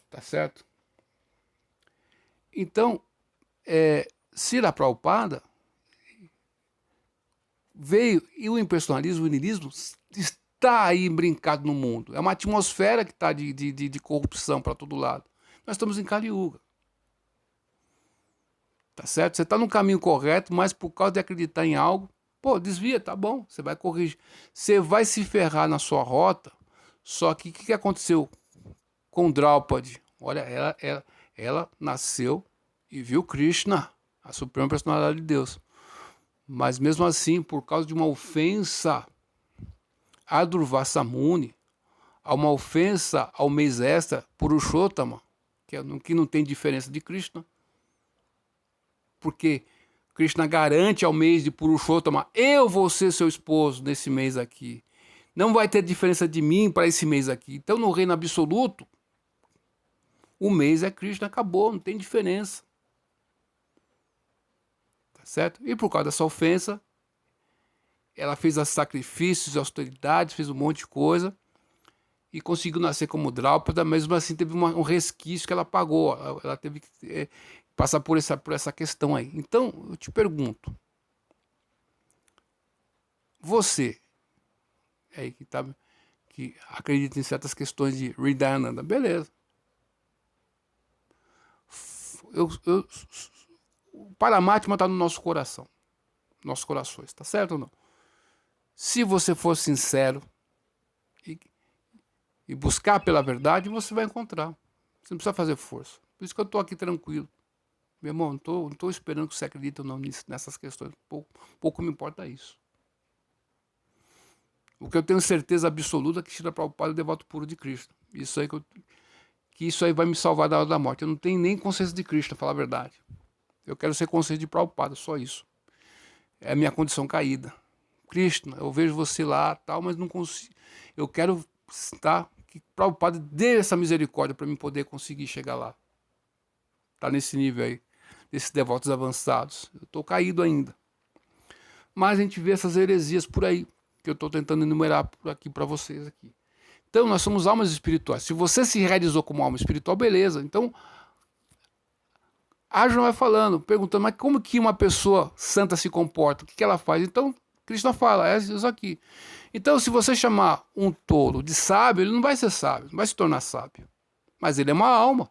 A: Tá certo? Então, Srila Prabhupada veio, e o impersonalismo, o niilismo, está aí brincado no mundo. É uma atmosfera que está de corrupção para todo lado. Nós estamos em Kali Yuga. Tá certo? Você está no caminho correto, mas por causa de acreditar em algo, desvia, tá bom, você vai corrigir. Você vai se ferrar na sua rota, só que o que aconteceu com Draupadi? Olha, ela nasceu e viu Krishna, a suprema personalidade de Deus. Mas mesmo assim, por causa de uma ofensa a Durvasa Muni, a uma ofensa ao mês extra, Purushottama, que não tem diferença de Krishna, porque Krishna garante ao mês de Purushottama, eu vou ser seu esposo nesse mês aqui. Não vai ter diferença de mim para esse mês aqui. Então, no reino absoluto, o mês é Krishna, acabou, não tem diferença. Tá certo? E por causa dessa ofensa, ela fez sacrifícios, austeridades, fez um monte de coisa e conseguiu nascer como Draupadi, mesmo assim teve um resquício que ela pagou. Ela teve que passar por essa questão aí. Então, eu te pergunto, você aí que acredita em certas questões de Hridayananda, beleza. O Paramatma está no nosso coração, nossos corações, tá certo ou não? Se você for sincero e buscar pela verdade, você vai encontrar. Você não precisa fazer força. Por isso que eu estou aqui tranquilo. Meu irmão, não estou esperando que você acredite ou não nessas questões. Pouco me importa isso. O que eu tenho certeza absoluta é que Srila Prabhupada é devoto puro de Krishna. Isso aí vai me salvar da hora da morte. Eu não tenho nem consciência de Krishna, falar a verdade. Eu quero ser consciente de Prabhupada, só isso. É a minha condição caída. Krishna, eu vejo você lá, tal, mas não consigo. Eu quero que Prabhupada dê essa misericórdia para mim poder conseguir chegar lá. Tá nesse nível aí, desses devotos avançados. Eu estou caído ainda. Mas a gente vê essas heresias por aí, que eu estou tentando enumerar por aqui para vocês aqui. Então, nós somos almas espirituais. Se você se realizou como alma espiritual, beleza. Então, Arjuna vai falando, perguntando, mas como que uma pessoa santa se comporta? O que ela faz? Então, Krishna fala, é isso aqui. Então, se você chamar um tolo de sábio, ele não vai ser sábio, não vai se tornar sábio. Mas ele é uma alma,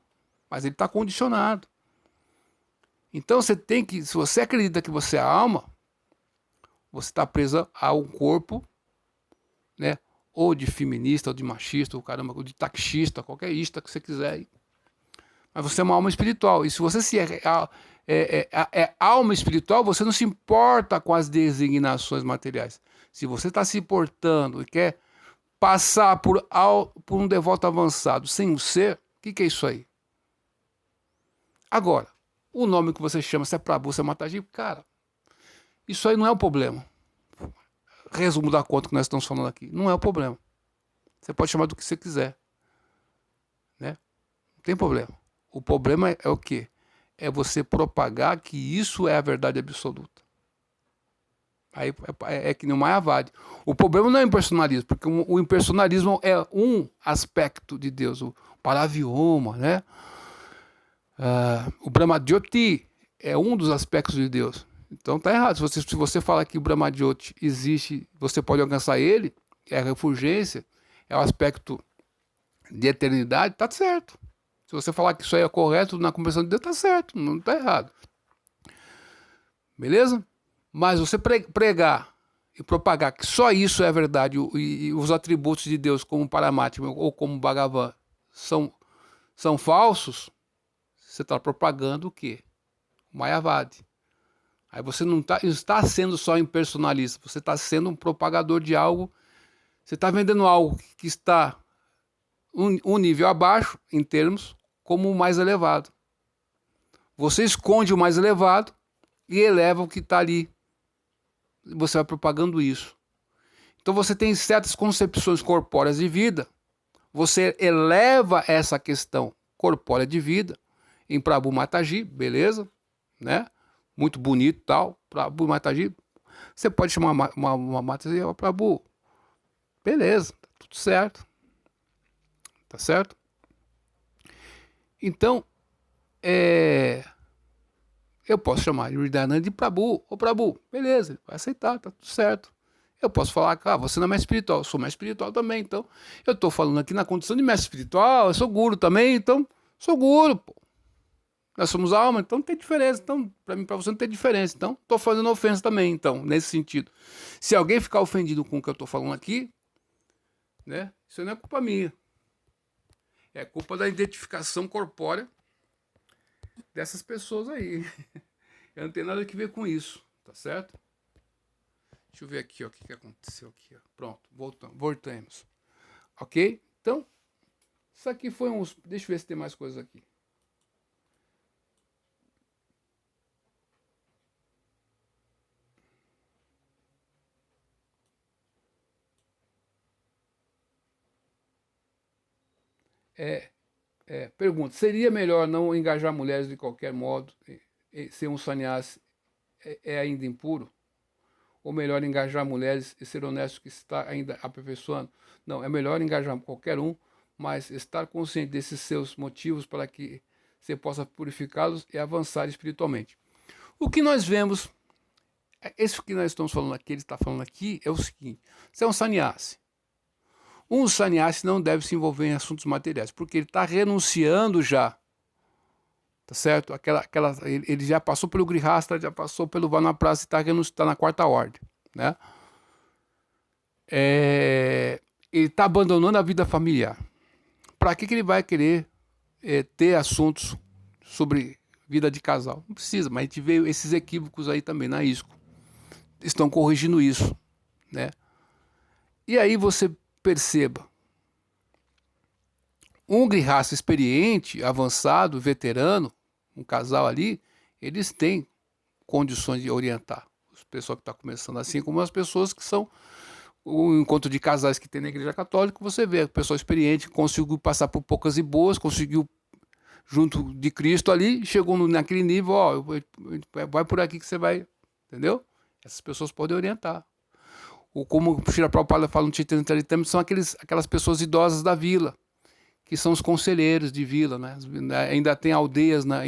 A: mas ele está condicionado. Então, você tem que, se você acredita que você é alma, você está preso a um corpo, né? Ou de feminista, ou de machista, ou de taxista, qualquer ista que você quiser. Mas você é uma alma espiritual. E se você é alma espiritual, você não se importa com as designações materiais. Se você está se portando e quer passar por um devoto avançado sem o ser, o que é isso aí? Agora, o nome que você chama, se é Prabhu, se é Mataji, cara, isso aí não é o problema. Resumo da conta que nós estamos falando aqui. Não é o problema. Você pode chamar do que você quiser. Né? Não tem problema. O problema é o quê? É você propagar que isso é a verdade absoluta. Aí é que nem o Mayavadi. O problema não é o impersonalismo, porque o impersonalismo é um aspecto de Deus. O Paravyoma, né? O Brahmadyoti é um dos aspectos de Deus. Então tá errado. Se você falar que o Brahmadyoti existe, você pode alcançar ele, é a refulgência, é o aspecto de eternidade, tá certo. Se você falar que isso aí é correto na compreensão de Deus, tá certo, não tá errado. Beleza? Mas você pregar e propagar que só isso é a verdade e os atributos de Deus, como Paramatma ou como Bhagavan, são falsos, você está propagando o quê? O Mayavadi. Aí você não está sendo só impersonalista, você está sendo um propagador de algo, você está vendendo algo que está um nível abaixo, em termos, como o mais elevado. Você esconde o mais elevado e eleva o que está ali. Você vai propagando isso. Então você tem certas concepções corpóreas de vida, você eleva essa questão corpórea de vida em Prabhu Mataji, beleza, né? Muito bonito e tal, Prabhu Mataji. Você pode chamar uma Mataji, Prabhu, beleza, tá tudo certo, tá certo? Então, eu posso chamar Hridayananda de Prabhu, ô Prabhu, beleza, ele vai aceitar, tá tudo certo. Eu posso falar, você não é mestre espiritual, eu sou mestre espiritual também, então eu estou falando aqui na condição de mestre espiritual, eu sou guru também, então sou guru, pô. Nós somos alma, então não tem diferença, então para mim, para você não tem diferença, então estou fazendo ofensa também, então, nesse sentido. Se alguém ficar ofendido com o que eu estou falando aqui, né, isso não é culpa minha, é culpa da identificação corpórea dessas pessoas aí. Eu não tenho nada a ver com isso, tá certo? Deixa eu ver aqui, ó, o que aconteceu aqui. Ó. Pronto, voltamos. Ok? Então, isso aqui foi uns... Deixa eu ver se tem mais coisas aqui. Pergunta, seria melhor não engajar mulheres de qualquer modo? Ser um sannyasi é ainda impuro? Ou melhor engajar mulheres e ser honesto que está ainda aperfeiçoando? Não, é melhor engajar qualquer um, mas estar consciente desses seus motivos para que você possa purificá-los e avançar espiritualmente. O que nós vemos, isso que nós estamos falando aqui, ele está falando aqui, é o seguinte: você é um sannyasi. Um sannyasi não deve se envolver em assuntos materiais, porque ele está renunciando já, tá certo? Ele já passou pelo Grihastha, já passou pelo Vanaprastha e está na quarta ordem, né? Ele está abandonando a vida familiar. Para que ele vai querer ter assuntos sobre vida de casal? Não precisa, mas a gente vê esses equívocos aí também na ISKCON. Estão corrigindo isso, né? E aí você perceba, um grihasta experiente, avançado, veterano, um casal ali, eles têm condições de orientar as pessoas que estão começando, assim como as pessoas que são o encontro de casais que tem na Igreja Católica. Você vê a pessoa experiente, conseguiu passar por poucas e boas, conseguiu junto de Cristo ali, chegou naquele nível, ó, vai por aqui que você vai, entendeu? Essas pessoas podem orientar. Ou como o Srila Prabhupada fala no Chaitanya Charitamrita, são aquelas pessoas idosas da vila, que são os conselheiros de vila, né? Ainda tem aldeias na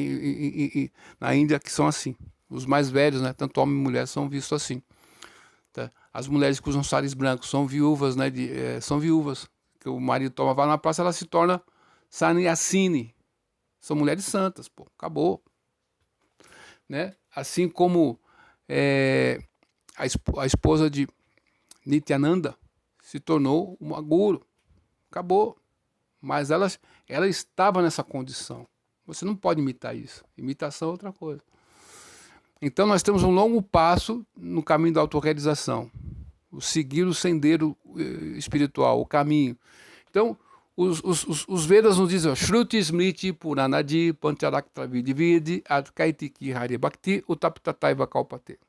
A: Índia que são assim. Os mais velhos, né? Tanto homem e mulher são vistos assim. Tá? As mulheres que usam saris brancos são viúvas, né? São viúvas. Que o marido toma vai na praça, ela se torna sannyasini. São mulheres santas, pô. Acabou. Né? Assim como a esposa de Nityananda se tornou uma guru. Acabou. Mas ela estava nessa condição. Você não pode imitar isso. Imitação é outra coisa. Então nós temos um longo passo no caminho da autorrealização. O seguir o sendeiro espiritual, o caminho. Então, os Vedas nos dizem: Shruti Smriti Puranadi Pancharaktra Vidividi Adkaitiki Hari Bhakti Utaptataiva Kalpate.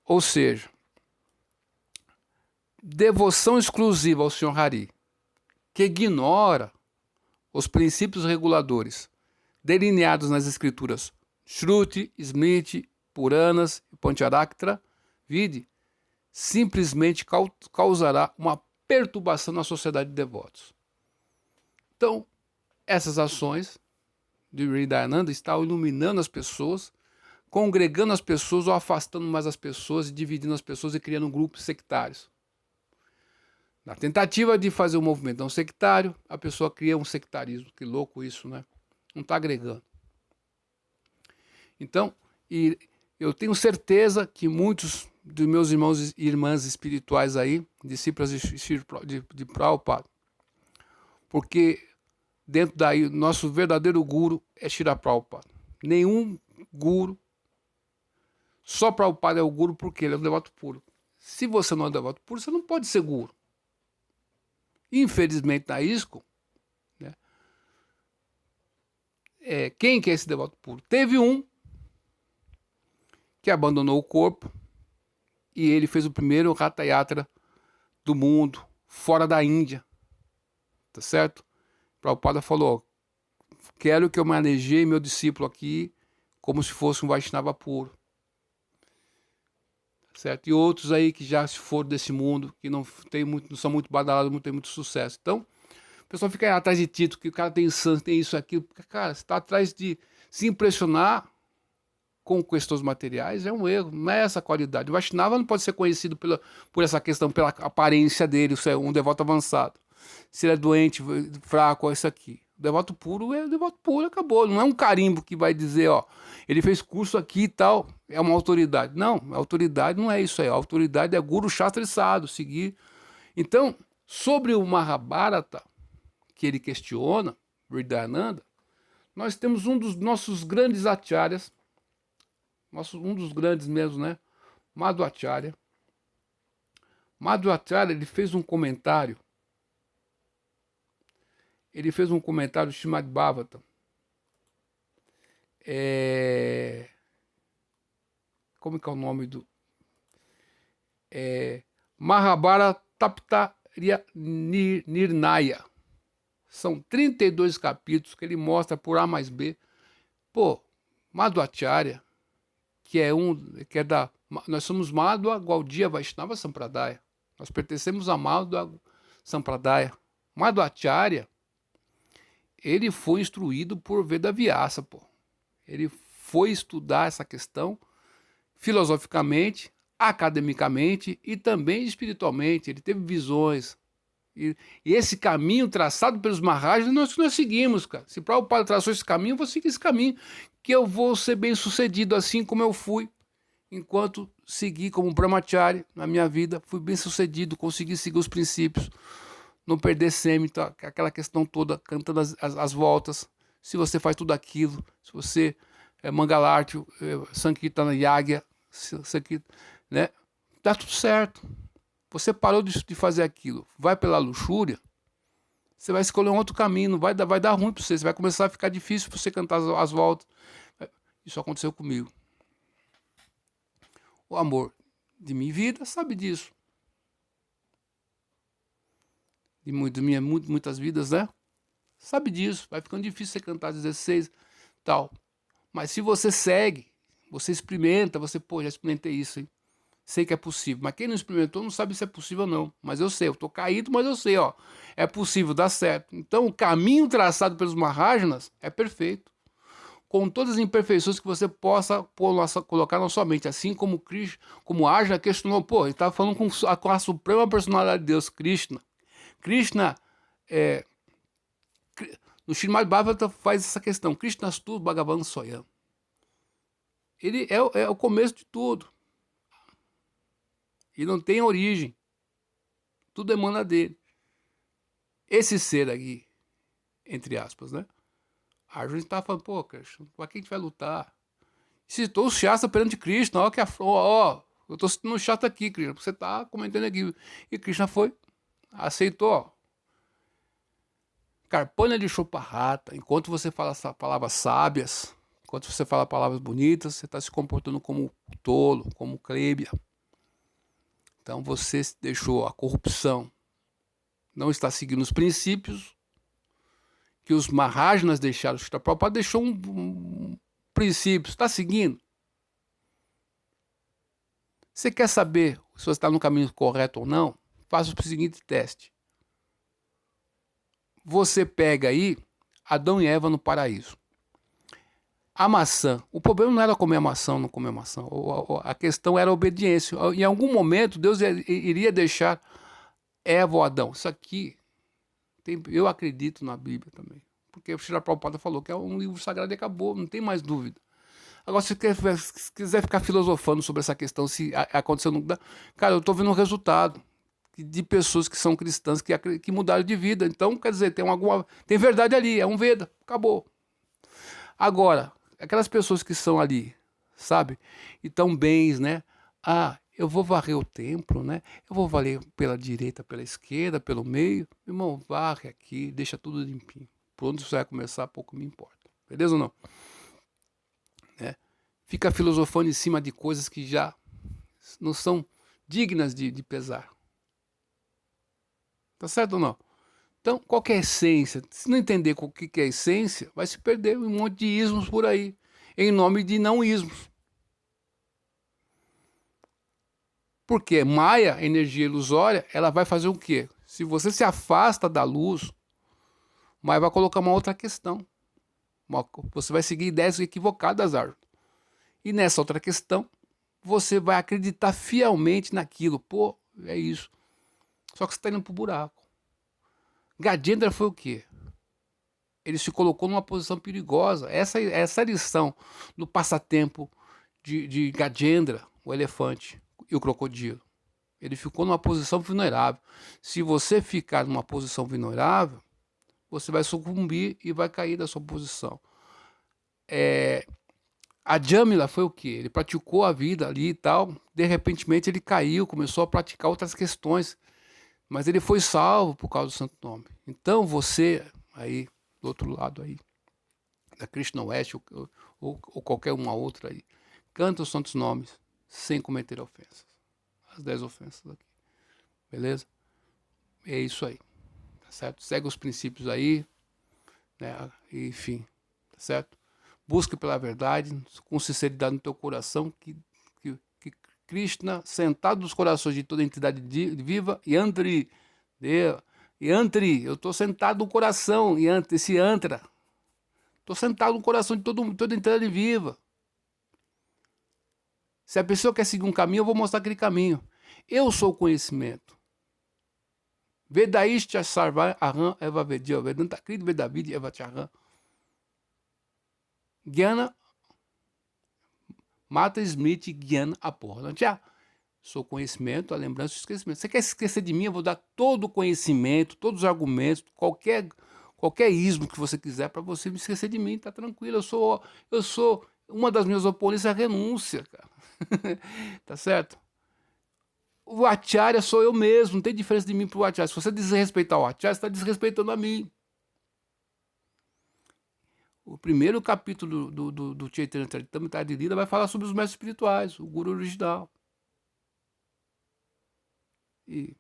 A: Ou seja, devoção exclusiva ao Senhor Hari, que ignora os princípios reguladores delineados nas escrituras Shruti, Smriti, Puranas e Pancharaktra Vidi, simplesmente causará uma perturbação na sociedade de devotos. Então, essas ações de Hridayananda estão iluminando as pessoas, congregando as pessoas ou afastando mais as pessoas e dividindo as pessoas e criando grupos sectários. Na tentativa de fazer um movimento não sectário, a pessoa cria um sectarismo. Que louco isso, né? Não está agregando. Então, eu tenho certeza que muitos dos meus irmãos e irmãs espirituais aí, discípulos de Prabhupada, porque dentro daí, nosso verdadeiro guru é Srila Prabhupada. Nenhum guru, só Prabhupada é o guru porque ele é um devoto puro. Se você não é um devoto puro, você não pode ser guru. Infelizmente, na ISKCON, né, quem que é esse devoto puro? Teve um que abandonou o corpo e ele fez o primeiro Hatha Yatra do mundo, fora da Índia. Tá certo? Prabhupada falou: quero que eu manejeie meu discípulo aqui como se fosse um Vaishnava puro. Certo? E outros aí que já se foram desse mundo, que não são muito badalados, não tem muito sucesso. Então, o pessoal fica aí atrás de título, que o cara tem sangue, tem isso, aquilo. Cara, você está atrás de se impressionar com questões materiais, é um erro, não é essa a qualidade. O Vaishnava não pode ser conhecido por essa questão, pela aparência dele, se é um devoto avançado. Se ele é doente, fraco, é isso aqui. O devoto puro é devoto puro, acabou. Não é um carimbo que vai dizer, ó, ele fez curso aqui e tal, é uma autoridade. Não, a autoridade não é isso aí. A autoridade é Guru Shastra e Sadhu, seguir. Então, sobre o Mahabharata, que ele questiona, Hridayananda, nós temos um dos nossos grandes acharyas, um dos grandes mesmo, né? Madhvacharya. Madhvacharya, ele fez um comentário. Ele fez um comentário do Srimad Bhagavatam. Como que é o nome do... Mahabharata Taptarya Nirnaya. São 32 capítulos que ele mostra por A mais B. Pô, Madhvacharya, que é da... Nós somos Madhva Gaudiya Vaishnava Sampradaya. Nós pertencemos a Madhva Sampradaya. Madhvacharya, ele foi instruído por Vedavyasa, pô. Ele foi estudar essa questão filosoficamente, academicamente e também espiritualmente. Ele teve visões. E esse caminho traçado pelos Maharajas, nós seguimos, cara. Se Prabhupada traçou esse caminho, eu vou seguir esse caminho, que eu vou ser bem sucedido assim como eu fui, enquanto segui como brahmachari na minha vida, fui bem sucedido, consegui seguir os princípios, não perder sêmito, aquela questão toda, cantando as voltas. Se você faz tudo aquilo, se você é Mangalarti, Sankirtana Yagya, né, dá tudo certo. Você parou de fazer aquilo, vai pela luxúria, você vai escolher um outro caminho, vai dar ruim para você vai começar a ficar difícil para você cantar as voltas. Isso aconteceu comigo. O amor de minha vida sabe disso. De muitas vidas, né? Sabe disso. Vai ficando difícil você cantar 16 tal. Mas se você segue, você experimenta, pô, já experimentei isso, hein? Sei que é possível. Mas quem não experimentou não sabe se é possível ou não. Mas eu sei, eu tô caído, mas eu sei, ó. É possível, dá certo. Então o caminho traçado pelos Mahajanas é perfeito. Com todas as imperfeições que você possa colocar na sua mente. Assim como Krishna, como Arjuna questionou, pô, ele estava falando com a suprema personalidade de Deus, Krishna. Krishna, no Srimad Bhagavatam faz essa questão, Krishna Stu Bhagavan Soyam. Ele é o começo de tudo. E não tem origem. Tudo emana dele. Esse ser aqui, entre aspas, né? A gente está falando, pô, Krishna, para quem a gente vai lutar? Citou o Shastra perante Krishna, eu estou citando o Shastra aqui, Krishna, você está comentando aqui. E Krishna aceitou. Carpanha de Choparrata, enquanto você fala palavras sábias, enquanto você fala palavras bonitas, você está se comportando como tolo, como clébia. Então você deixou a corrupção, não está seguindo os princípios que os Mahajanas deixaram. O Prabhupada deixou um princípio, está seguindo? Você quer saber se você está no caminho correto ou não? Faça o seguinte teste. Você pega aí Adão e Eva no paraíso. A maçã, o problema não era comer a maçã ou não comer a maçã, a questão era a obediência. Em algum momento Deus iria deixar Eva ou Adão. Isso aqui, eu acredito na Bíblia também, porque o Srila Prabhupada falou que é um livro sagrado e acabou, não tem mais dúvida. Agora, se quiser ficar filosofando sobre essa questão, se aconteceu, não dá, cara, eu estou vendo um resultado de pessoas que são cristãs que mudaram de vida. Então, quer dizer, tem verdade ali, é um Veda, acabou. Agora, aquelas pessoas que são ali, sabe, e estão bens, né? Eu vou varrer o templo, né? Eu vou varrer pela direita, pela esquerda, pelo meio. Irmão, varre aqui, deixa tudo limpinho. Por onde você vai começar, pouco me importa. Beleza ou não? Fica filosofando em cima de coisas que já não são dignas de pesar. Tá certo ou não? Então, qual que é a essência? Se não entender o que é a essência, vai se perder um monte de ismos por aí, em nome de não ismos. Porque Maia, energia ilusória, ela vai fazer o quê? Se você se afasta da luz, Maia vai colocar uma outra questão. Você vai seguir ideias equivocadas, Arthur. E nessa outra questão, você vai acreditar fielmente naquilo. Pô, é isso. Só que você está indo pro buraco. Gajendra foi o quê? Ele se colocou numa posição perigosa. Essa lição do passatempo de Gajendra, o elefante e o crocodilo. Ele ficou numa posição vulnerável. Se você ficar numa posição vulnerável, você vai sucumbir e vai cair da sua posição. A Jamila foi o quê? Ele praticou a vida ali e tal. De repente ele caiu, começou a praticar outras questões. Mas ele foi salvo por causa do Santo Nome. Então você aí, do outro lado aí, da Krishna West ou qualquer uma outra aí, canta os santos nomes sem cometer ofensas. As 10 ofensas aqui. Beleza? É isso aí. Tá certo? Segue os princípios aí, né? Enfim, tá certo? Busque pela verdade, com sinceridade no teu coração, que Krishna, sentado nos corações de toda entidade viva, Yantri, eu estou sentado no coração, esse Yantra, estou sentado no coração de toda entidade viva. Se a pessoa quer seguir um caminho, eu vou mostrar aquele caminho. Eu sou o conhecimento. Vedaishcha sarva aham eva vedya, vedanta krit vedavid eva charhan. Gyana mata smriti gyana aporra. Sou conhecimento, a lembrança e o esquecimento. Você quer esquecer de mim? Eu vou dar todo o conhecimento, todos os argumentos, qualquer ismo que você quiser para você me esquecer de mim, tá tranquilo. Eu sou uma das minhas oponentes é a renúncia, cara. Tá certo? O Acharya sou eu mesmo, não tem diferença de mim pro Acharya. Se você desrespeitar o Acharya, você está desrespeitando a mim. O primeiro capítulo do Chaitanya Charitamrita de Lila vai falar sobre os mestres espirituais, o Guru original. E,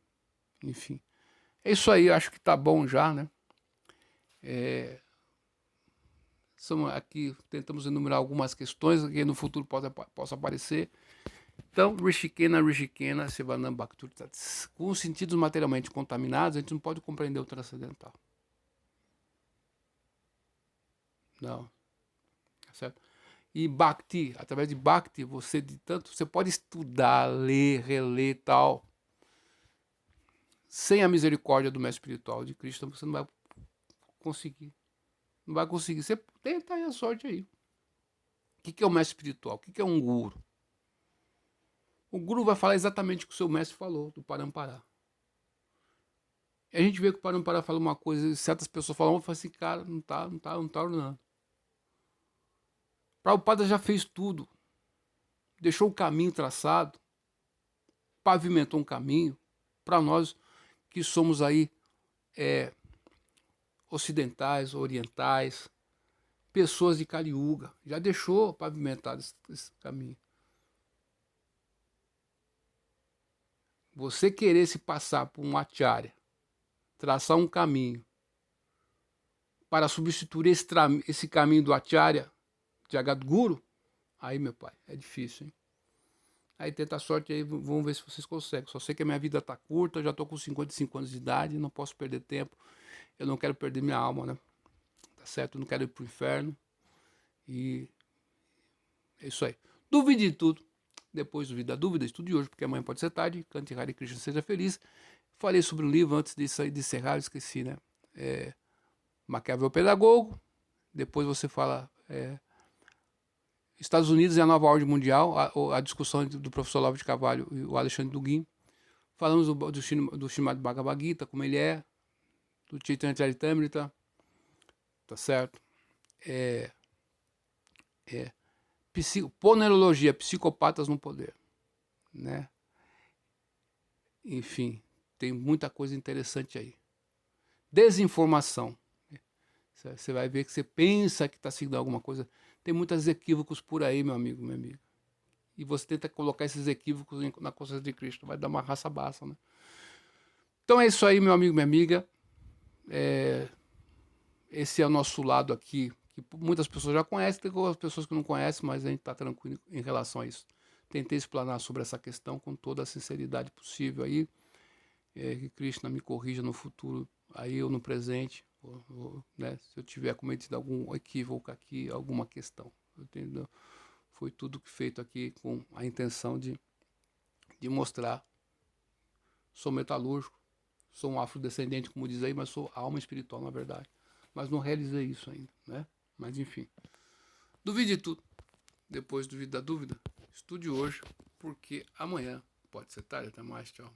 A: enfim. É isso aí, acho que tá bom já, né? Aqui tentamos enumerar algumas questões que no futuro possa aparecer. Então, Rishikena, Sivanam Bhaktur, com os sentidos materialmente contaminados, a gente não pode compreender o transcendental. Não. Certo? E Bhakti, através de Bhakti, você pode estudar, ler, reler e tal. Sem a misericórdia do mestre espiritual de Cristo, você não vai conseguir. Não vai conseguir. Você tenta aí a sorte aí. O que é o mestre espiritual? O que é um guru? O guru vai falar exatamente o que o seu mestre falou, do Parampará. E a gente vê que o Parampará fala uma coisa, e certas pessoas falam assim, cara, não tá ordenando. Prabhupada já fez tudo. Deixou o caminho traçado, pavimentou um caminho para nós que somos aí ocidentais, orientais, pessoas de Kali Yuga. Já deixou pavimentado esse caminho. Você querer se passar por um acharya, traçar um caminho para substituir esse caminho do acharya, Jagadguru, aí, meu pai, é difícil, hein? Aí tenta a sorte aí, vamos ver se vocês conseguem. Só sei que a minha vida tá curta, eu já tô com 55 anos de idade, não posso perder tempo. Eu não quero perder minha alma, né? Tá certo? Eu não quero ir pro inferno. E é isso aí. Duvide de tudo. Depois duvide da dúvida, estude hoje, porque amanhã pode ser tarde. Cante Hare Krishna, seja feliz. Falei sobre um livro antes disso aí, de encerrar, eu esqueci, né? Maquiavel Pedagogo. Depois você fala... Estados Unidos e a nova ordem mundial, a discussão do professor Olavo de Carvalho e o Alexandre Duguin. Falamos do Srimad Bhagavad Gita, como ele é, do Chaitanya Charitamrita, tá certo? Ponerologia, psicopatas no poder, né? Enfim, tem muita coisa interessante aí. Desinformação. Você vai ver que você pensa que está seguindo alguma coisa. Tem muitos equívocos por aí, meu amigo, minha amiga. E você tenta colocar esses equívocos na consciência de Cristo. Vai dar uma raça baixa, né? Então é isso aí, meu amigo, minha amiga. esse é o nosso lado aqui, que muitas pessoas já conhecem, tem algumas pessoas que não conhecem, mas a gente está tranquilo em relação a isso. Tentei explanar sobre essa questão com toda a sinceridade possível aí, que Krishna me corrija no futuro, aí eu no presente, né, se eu tiver cometido algum equívoco aqui, alguma questão, entendeu? Foi tudo feito aqui com a intenção de mostrar, sou metalúrgico, sou um afrodescendente, como diz aí, mas sou alma espiritual, na verdade. Mas não realizei isso ainda, né? Mas enfim. Duvide de tudo. Depois duvide da dúvida. Estude hoje, porque amanhã pode ser tarde. Até mais, tchau.